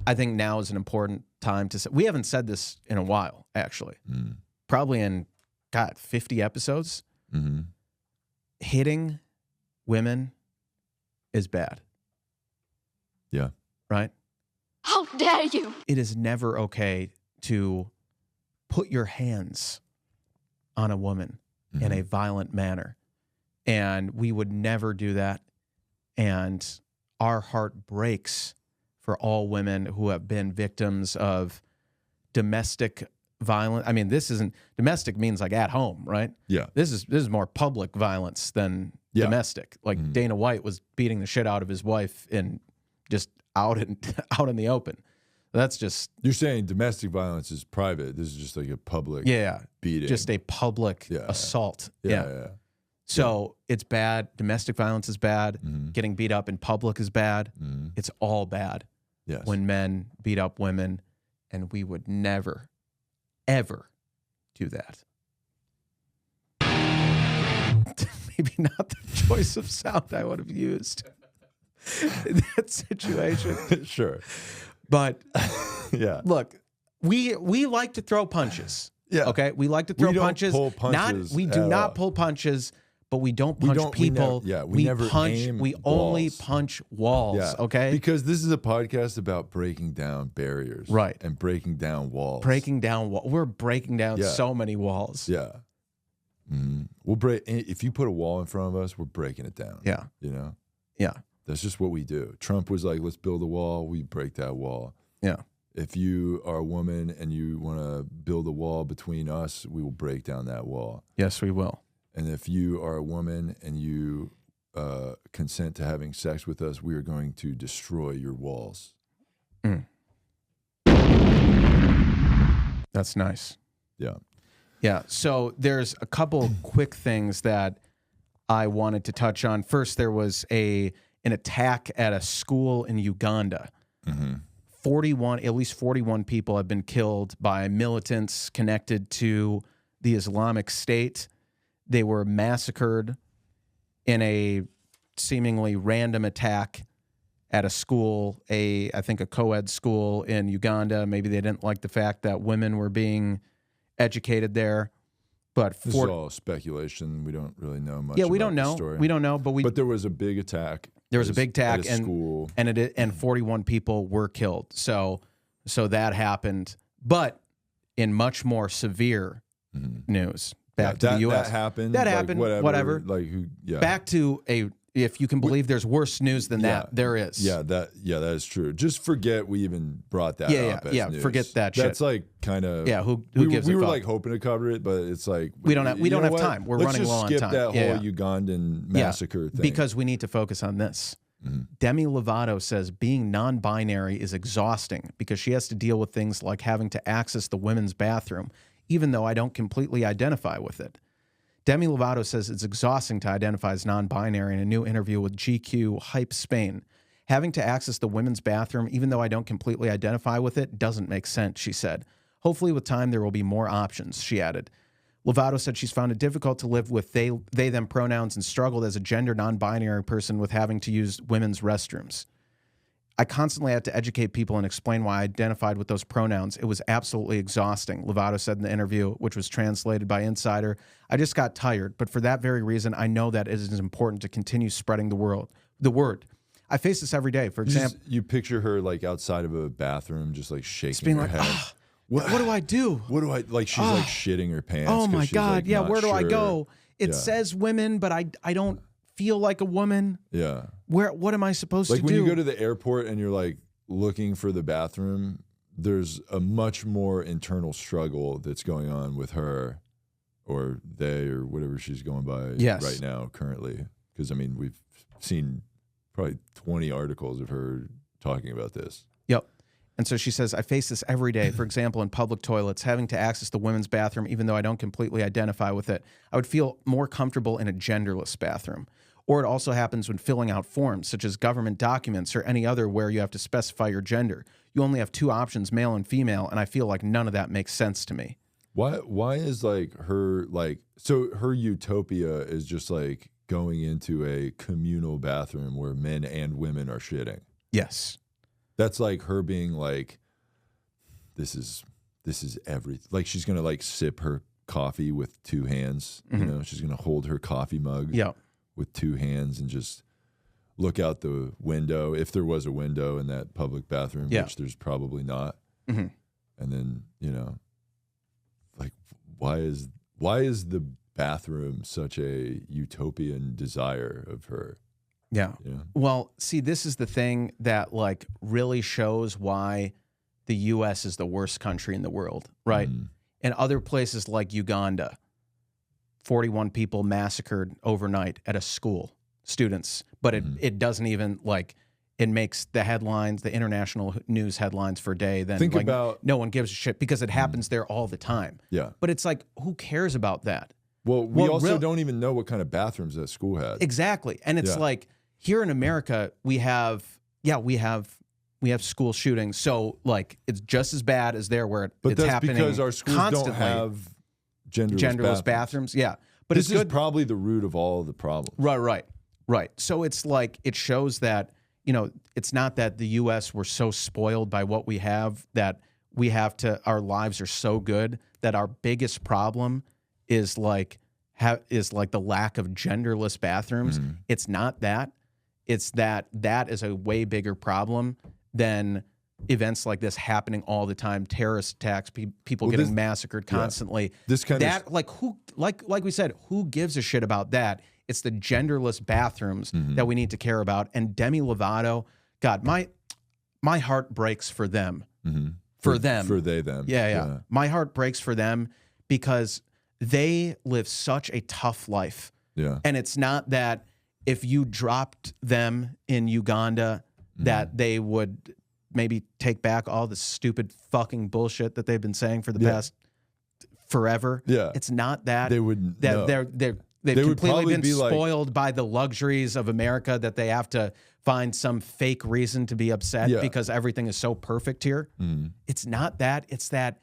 I think now is an important time to say. We haven't said this in a while, actually. Probably in 50 episodes. Mm-hmm. Hitting women is bad. Yeah. Right? How dare you? It is never okay to put your hands on a woman in a violent manner. And we would never do that. And our heart breaks for all women who have been victims of domestic violence. I mean, this isn't domestic, means like at home, right? Yeah. This is more public violence than domestic. Like Dana White was beating the shit out of his wife and just out in the open. That's just You're saying domestic violence is private. This is just like a public beating. just a public assault. Yeah. So it's bad. Domestic violence is bad. Mm-hmm. Getting beat up in public is bad. Mm-hmm. It's all bad. Yes. When men beat up women, and we would never, ever do that. Maybe not the choice of sound I would have used in that situation. Sure. But Yeah. look, we like to throw punches. Yeah. Okay. We like to throw We don't punches. pull punches We do at not all. pull punches, but we don't punch people. We never punch. aim We only walls. punch walls. Yeah. Okay. Because this is a podcast about breaking down barriers. Right. And breaking down walls. Breaking down wall. We're breaking down Yeah. so many walls. Yeah. Mm-hmm. We'll break. If you put a wall in front of us, we're breaking it down. Yeah. You know? Yeah. That's just what we do. Trump was like, let's build a wall. We break that wall. Yeah. If you are a woman and you want to build a wall between us, we will break down that wall. Yes, we will. And if you are a woman and you consent to having sex with us, we are going to destroy your walls. That's nice. Yeah. Yeah. So there's a couple quick things that I wanted to touch on. First, there was an attack at a school in Uganda. Mm-hmm. At least 41 people have been killed by militants connected to the Islamic State. They were massacred in a seemingly random attack at a school, I think a co-ed school in Uganda. Maybe they didn't like the fact that women were being educated there. But This is all speculation. We don't really know much. yeah, we about don't the know. story. We don't know, but there was a big attack. there was a big attack at a school. and 41 people were killed. So that happened. But in much more severe news, back to the U.S. That happened. That like, happened. Whatever. Whatever. Like who? Yeah. Back to if you can believe there's worse news than Yeah. that, there is. Yeah, that is true. Just forget we even brought that up. As news. Forget that shit. That's like kind of Who we gives we a were fuck? like hoping to cover it, but it's like We don't have what? time. We're Let's running just low on skip time. that Yeah, whole yeah. Ugandan massacre thing Because we need to focus on this. Demi Lovato says being non-binary is exhausting because she has to deal with things like having to access the women's bathroom, even though I don't completely identify with it. Demi Lovato says it's exhausting to identify as non-binary in a new interview with GQ Hype Spain. Having to access the women's bathroom, even though I don't completely identify with it, doesn't make sense, she said. Hopefully with time there will be more options, she added. Lovato said she's found it difficult to live with they, them pronouns and struggled as a gender non-binary person with having to use women's restrooms. I constantly had to educate people and explain why I identified with those pronouns. It was absolutely exhausting, Lovato said in the interview, which was translated by Insider. I just got tired, but for that very reason, I know that it is important to continue spreading the word. I face this every day. For example, you picture her like outside of a bathroom, just like shaking being her like, head. what do I do? What do I like? She's like shitting her pants. Oh 'cause my she's, God. like, Yeah, not where do I sure. go? It Yeah. says women, but I don't feel like a woman. Yeah. What am I supposed Like to when do? you go to the airport and you're like looking for the bathroom, there's a much more internal struggle that's going on with her or they or whatever she's going by Yes. right now currently. Because, I mean, we've seen probably 20 articles of her talking about this. Yep. And so she says, I face this every day. For example, in public toilets, having to access the women's bathroom, even though I don't completely identify with it. I would feel more comfortable in a genderless bathroom. Or it also happens when filling out forms, such as government documents or any other where you have to specify your gender. You only have two options, male and female, and I feel like none of that makes sense to me. Why is like her like so her utopia is just like going into a communal bathroom where men and women are shitting. Yes. That's like her being like, this is everything. Like she's gonna like sip her coffee with two hands. You know, she's gonna hold her coffee mug Yeah. with two hands and just look out the window if there was a window in that public bathroom, Yeah. which there's probably not. And then, you know, like why is the bathroom such a utopian desire of her? Yeah. You know? Well, see, this is the thing that like really shows why the U.S. is the worst country in the world, right? And other places like Uganda, 41 people massacred overnight at a school, students, but it doesn't even like it makes the headlines, the international news headlines for a day, then Think like about- no one gives a shit because it happens there all the time. Yeah. But it's like, who cares about that? Well, we also real- don't even know what kind of bathrooms that school had. Exactly. And it's Yeah. like here in America, we have school shootings. So like it's just as bad as there where But it's that's happening because our schools constantly. don't have genderless, genderless bathrooms. Yeah. But This it's is good. probably the root of all of the problems. Right. So it's like it shows that, it's not that the US we're so spoiled by what we have that we have to our lives are so good that our biggest problem is like the lack of genderless bathrooms. Mm-hmm. It's not that. It's that is a way bigger problem than events like this happening all the time, terrorist attacks, people getting massacred constantly. This kind of like we said, who gives a shit about that? It's the genderless bathrooms that we need to care about. And Demi Lovato, God, my heart breaks for them. For them. For they, them. Yeah. My heart breaks for them because they live such a tough life. Yeah. And it's not that if you dropped them in Uganda that they would maybe take back all the stupid fucking bullshit that they've been saying for the past forever. Yeah. It's not that They wouldn't. that No. they've They would completely probably been be like- spoiled by the luxuries of America that they have to find some fake reason to be upset Yeah. because everything is so perfect here. It's not that. It's that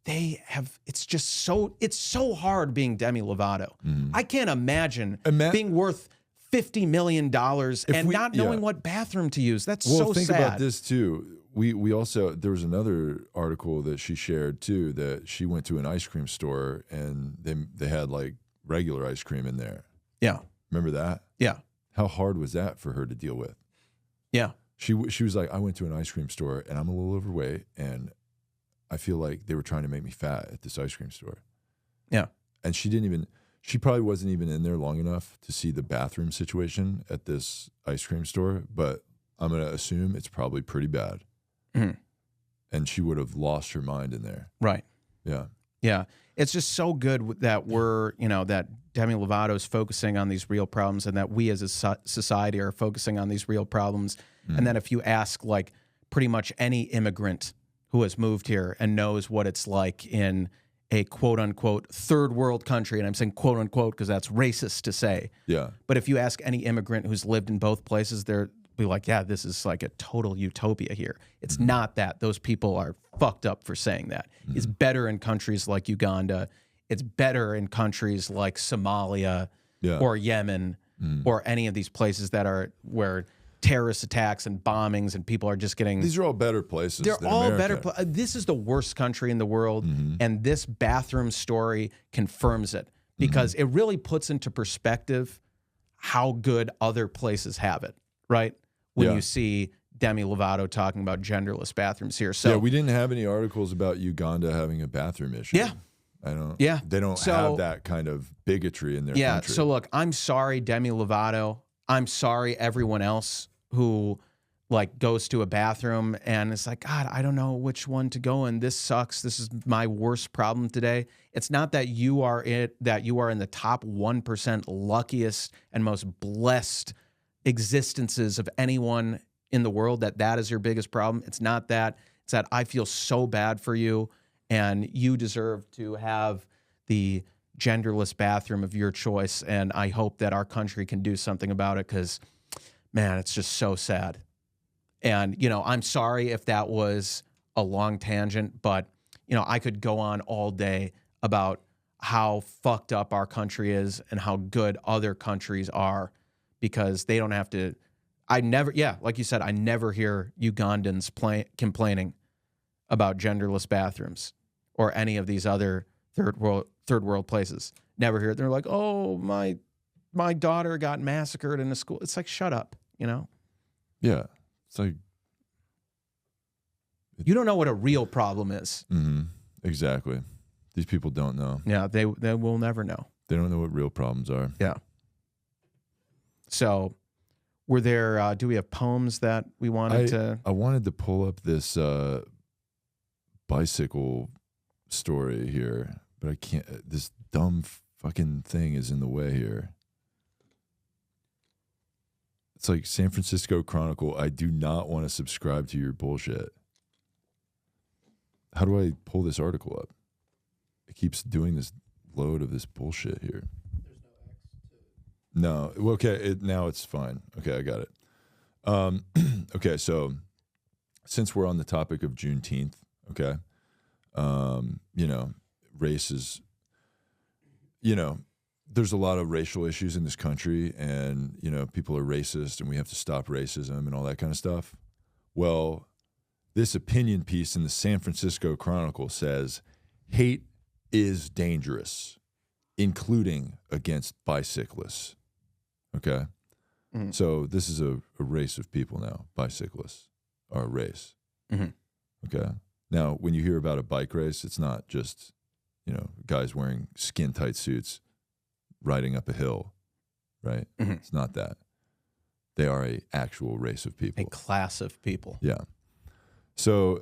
they have. It's just so. It's so hard being Demi Lovato. I can't imagine being worth $50 million and not knowing what bathroom to use. That's so think sad. about this too. We also, there was another article that she shared too, that she went to an ice cream store and they had like regular ice cream in there. Yeah. Remember that? Yeah. How hard was that for her to deal with? Yeah. She was like, I went to an ice cream store and I'm a little overweight and I feel like they were trying to make me fat at this ice cream store. Yeah. And she probably wasn't even in there long enough to see the bathroom situation at this ice cream store, but I'm going to assume it's probably pretty bad. And she would have lost her mind in there. Right. Yeah. Yeah. It's just so good that we're, that Demi Lovato is focusing on these real problems and that we as a society are focusing on these real problems. And then if you ask like pretty much any immigrant who has moved here and knows what it's like in a quote unquote third world country, and I'm saying quote unquote because that's racist to say. Yeah. But if you ask any immigrant who's lived in both places, they're be like, yeah, this is like a total utopia here. It's not that. Those people are fucked up for saying that. It's better in countries like Uganda. It's better in countries like Somalia or Yemen or any of these places that are where terrorist attacks and bombings and people are just getting... These are all better places They're than all America. better. This is the worst country in the world, and this bathroom story confirms it because it really puts into perspective how good other places have it, right? When you see Demi Lovato talking about genderless bathrooms here. So yeah, we didn't have any articles about Uganda having a bathroom issue. Yeah. I don't. Yeah. They don't So- have that kind of bigotry in their country. So look, I'm sorry, Demi Lovato. I'm sorry, everyone else who like goes to a bathroom and it's like, God, I don't know which one to go in. This sucks. This is my worst problem today. It's not that you are in the top 1% luckiest and most blessed existences of anyone in the world that is your biggest problem. It's not that. It's that I feel so bad for you and you deserve to have the genderless bathroom of your choice. And I hope that our country can do something about it because, man, it's just so sad. And, I'm sorry if that was a long tangent, but, I could go on all day about how fucked up our country is and how good other countries are because they don't have to. Like you said, I never hear Ugandans complaining about genderless bathrooms or any of these other third world places. Never hear it. They're like, oh, my daughter got massacred in a school. It's like, shut up, Yeah. It's like, You don't know what a real problem is. exactly. These people don't know. Yeah, they will never know. They don't know what real problems are. Yeah. So, were there? Do we have poems that we wanted to? I wanted to pull up this bicycle story here, but I can't. This dumb fucking thing is in the way here. It's like San Francisco Chronicle. I do not want to subscribe to your bullshit. How do I pull this article up? It keeps doing this load of this bullshit here. No. Okay. Now it's fine. Okay. I got it. Okay. So since we're on the topic of Juneteenth, okay, you know, race is, you know, there's a lot of racial issues in this country, and, you know, people are racist and we have to stop racism and all that kind of stuff. Well, this opinion piece in the San Francisco Chronicle says hate is dangerous, including against bicyclists. Okay. Mm-hmm. So this is a race of people now. Bicyclists are a race. Mm-hmm. Okay. Now, when you hear about a bike race, it's not just, you know, guys wearing skin tight suits riding up a hill, right? Mm-hmm. It's not that. They are a actual race of people. A class of people. Yeah. So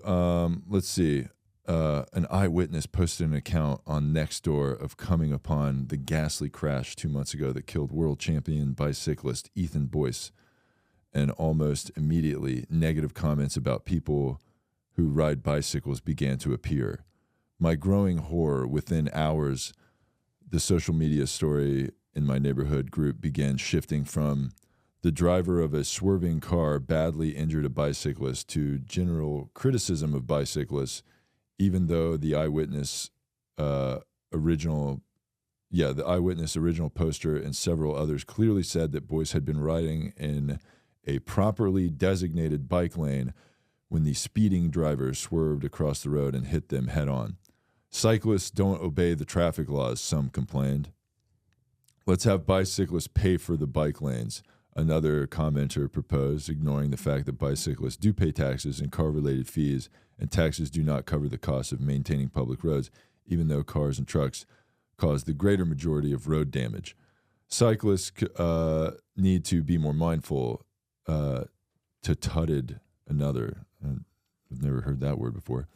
let's see. An eyewitness posted an account on Nextdoor of coming upon the ghastly crash 2 months ago that killed world champion bicyclist Ethan Boyce. And almost immediately, negative comments about people who ride bicycles began to appear. My growing horror, within hours, the social media story in my neighborhood group began shifting from the driver of a swerving car badly injured a bicyclist to general criticism of bicyclists, even though the eyewitness original poster and several others clearly said that Boyce had been riding in a properly designated bike lane when the speeding driver swerved across the road and hit them head on. Cyclists don't obey the traffic laws, some complained. Let's have bicyclists pay for the bike lanes, another commenter proposed, ignoring the fact that bicyclists do pay taxes and car-related fees, and taxes do not cover the cost of maintaining public roads, even though cars and trucks cause the greater majority of road damage. Cyclists need to be more mindful, to tutted another. I've never heard that word before.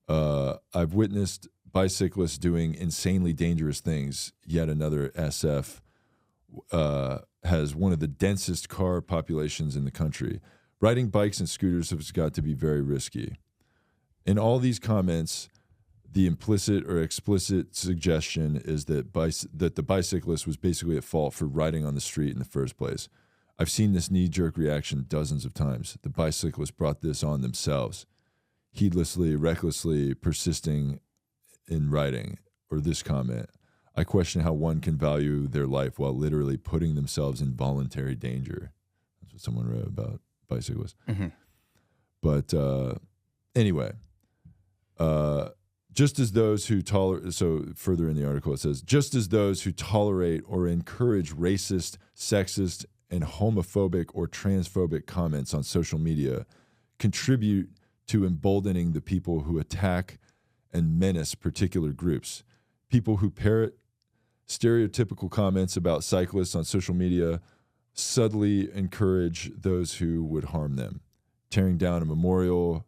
I've witnessed bicyclists doing insanely dangerous things. Yet another SF has one of the densest car populations in the country. Riding bikes and scooters has got to be very risky. In all these comments, the implicit or explicit suggestion is that the bicyclist was basically at fault for riding on the street in the first place. I've seen this knee-jerk reaction dozens of times. The bicyclists brought this on themselves, heedlessly, recklessly persisting in riding. Or this comment, I question how one can value their life while literally putting themselves in voluntary danger. That's what someone wrote about bicyclists. Mm-hmm. But anyway, just as those who tolerate, so further in the article it says, just as those who tolerate or encourage racist, sexist, and homophobic or transphobic comments on social media contribute to emboldening the people who attack and menace particular groups. People who parrot stereotypical comments about cyclists on social media subtly encourage those who would harm them. Tearing down a memorial,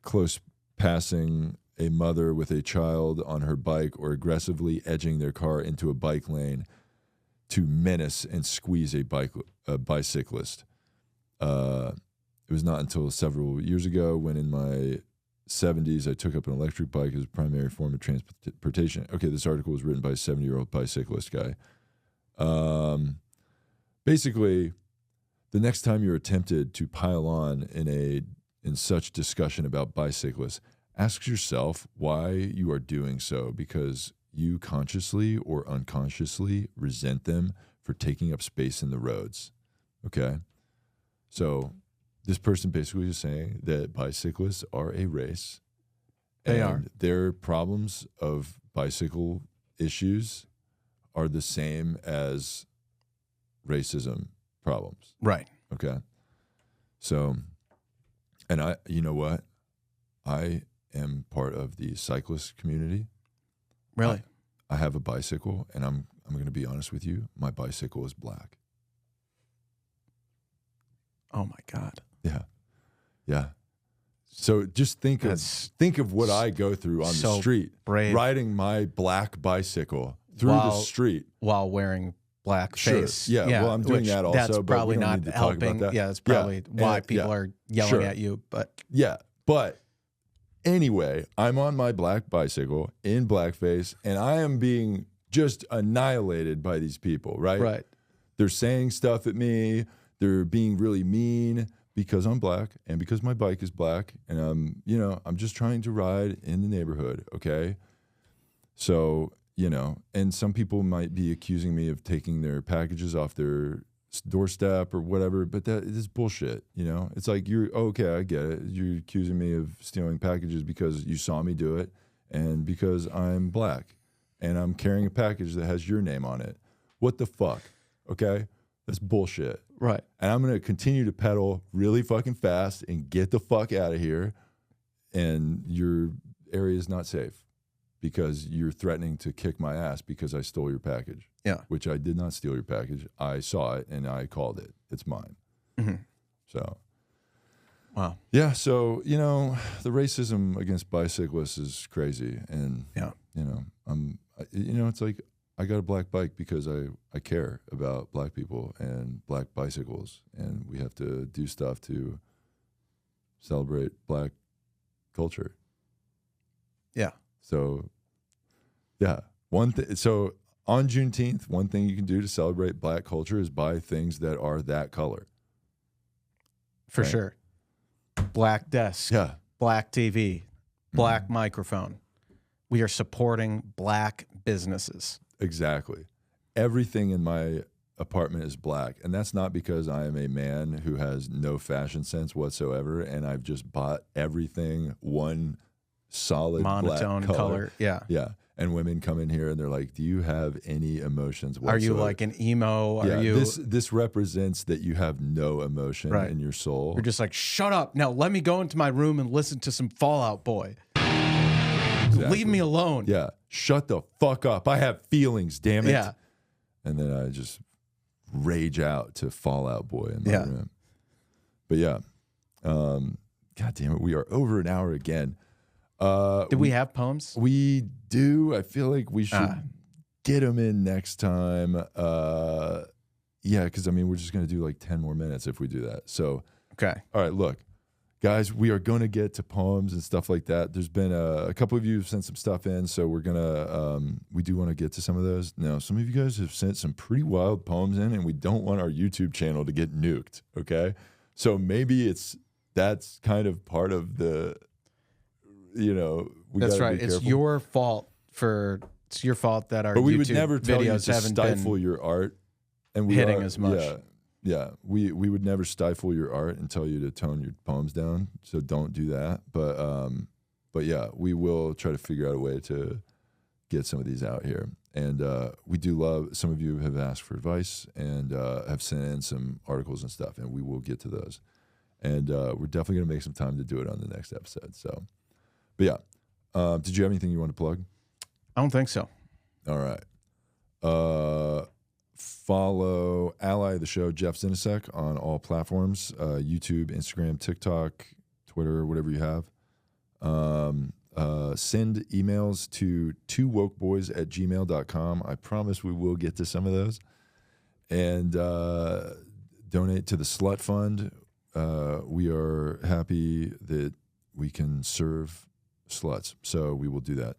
close passing a mother with a child on her bike, or aggressively edging their car into a bike lane to menace and squeeze a bicyclist. It was not until several years ago when in my 70s I took up an electric bike as a primary form of transportation. Okay, this article was written by a 70-year-old bicyclist guy. Basically, the next time you're tempted to pile on in such discussion about bicyclists, ask yourself why you are doing so, because you consciously or unconsciously resent them for taking up space in the roads. Okay? So this person basically is saying that bicyclists are a race. They are. Their problems of bicycle issues are the same as racism problems. Right. Okay. So, and you know what? I am part of the cyclist community. Really? I have a bicycle, and I'm going to be honest with you. My bicycle is black. Oh my God. Yeah. Yeah. So just think of what I go through on the street, brave. Riding my black bicycle through the street while wearing blackface. Sure. Yeah, well, I'm doing which that also, That's but we probably don't not need to talk about helping. that. Yeah, that's probably why and, people are yelling sure. at you. But Yeah, but anyway, I'm on my black bicycle in blackface, and I am being just annihilated by these people, right? right. They're saying stuff at me. They're being really mean because I'm black and because my bike is black, and I'm just trying to ride in the neighborhood, okay? So, and some people might be accusing me of taking their packages off their doorstep or whatever, but that is bullshit, It's like, okay, I get it. You're accusing me of stealing packages because you saw me do it and because I'm black and I'm carrying a package that has your name on it. What the fuck? Okay? That's bullshit. Right. And I'm going to continue to pedal really fucking fast and get the fuck out of here. And your area is not safe because you're threatening to kick my ass because I stole your package. Yeah. Which I did not steal your package. I saw it and I called it. It's mine. Mm-hmm. So. Wow. Yeah. So, the racism against bicyclists is crazy. And, it's like, I got a black bike because I care about black people and black bicycles, and we have to do stuff to celebrate black culture. Yeah. So, yeah. So on Juneteenth, one thing you can do to celebrate black culture is buy things that are that color. For sure. Black desk. Yeah. Black TV. Black microphone. We are supporting black businesses. Exactly. Everything in my apartment is black. And that's not because I am a man who has no fashion sense whatsoever and I've just bought everything one solid monotone black color. Yeah. Yeah. And women come in here and they're like, do you have any emotions whatsoever? Are you like an emo? Yeah, Are you this represents that you have no emotion in your soul. You're just like, shut up. Now let me go into my room and listen to some Fall Out Boy. Exactly. Leave me alone. Yeah. Shut the fuck up. I have feelings, damn it. Yeah. And then I just rage out to Fall Out Boy in my room. But yeah. God damn it. We are over an hour again. Do we have poems? We do. I feel like we should get them in next time. Yeah, because we're just going to do like 10 more minutes if we do that. So, okay. All right, look. Guys, we are going to get to poems and stuff like that. There's been a couple of you have sent some stuff in, so we're going to, we do want to get to some of those. Now, some of you guys have sent some pretty wild poems in, and we don't want our YouTube channel to get nuked, okay? So maybe that's kind of part of the, That's right. It's your fault that our but we YouTube would never tell you videos to haven't stifle been your art. And we hitting as much. Yeah, we would never stifle your art and tell you to tone your poems down. So don't do that. But yeah, we will try to figure out a way to get some of these out here. And we do love. Some of you have asked for advice and have sent in some articles and stuff, and we will get to those. And we're definitely gonna make some time to do it on the next episode. So, but yeah, did you have anything you want to plug? I don't think so. All right. Follow ally of the show, Jeff Zinasek, on all platforms, YouTube, Instagram, TikTok, Twitter, whatever you have. Send emails to twowokeboys@gmail.com. I promise we will get to some of those. And donate to the Slut Fund. We are happy that we can serve sluts, so we will do that.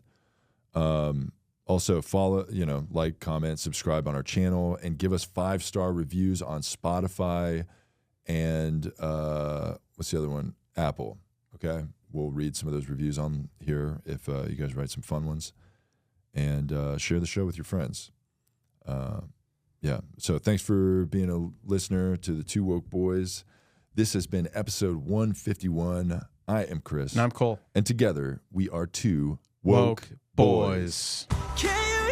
Also, follow, like, comment, subscribe on our channel, and give us 5-star reviews on Spotify and what's the other one? Apple. Okay, we'll read some of those reviews on here if you guys write some fun ones, and share the show with your friends. Yeah. So thanks for being a listener to the Two Woke Boys. This has been episode 151. I am Chris. And I'm Cole. And together we are two Woke Boys. Can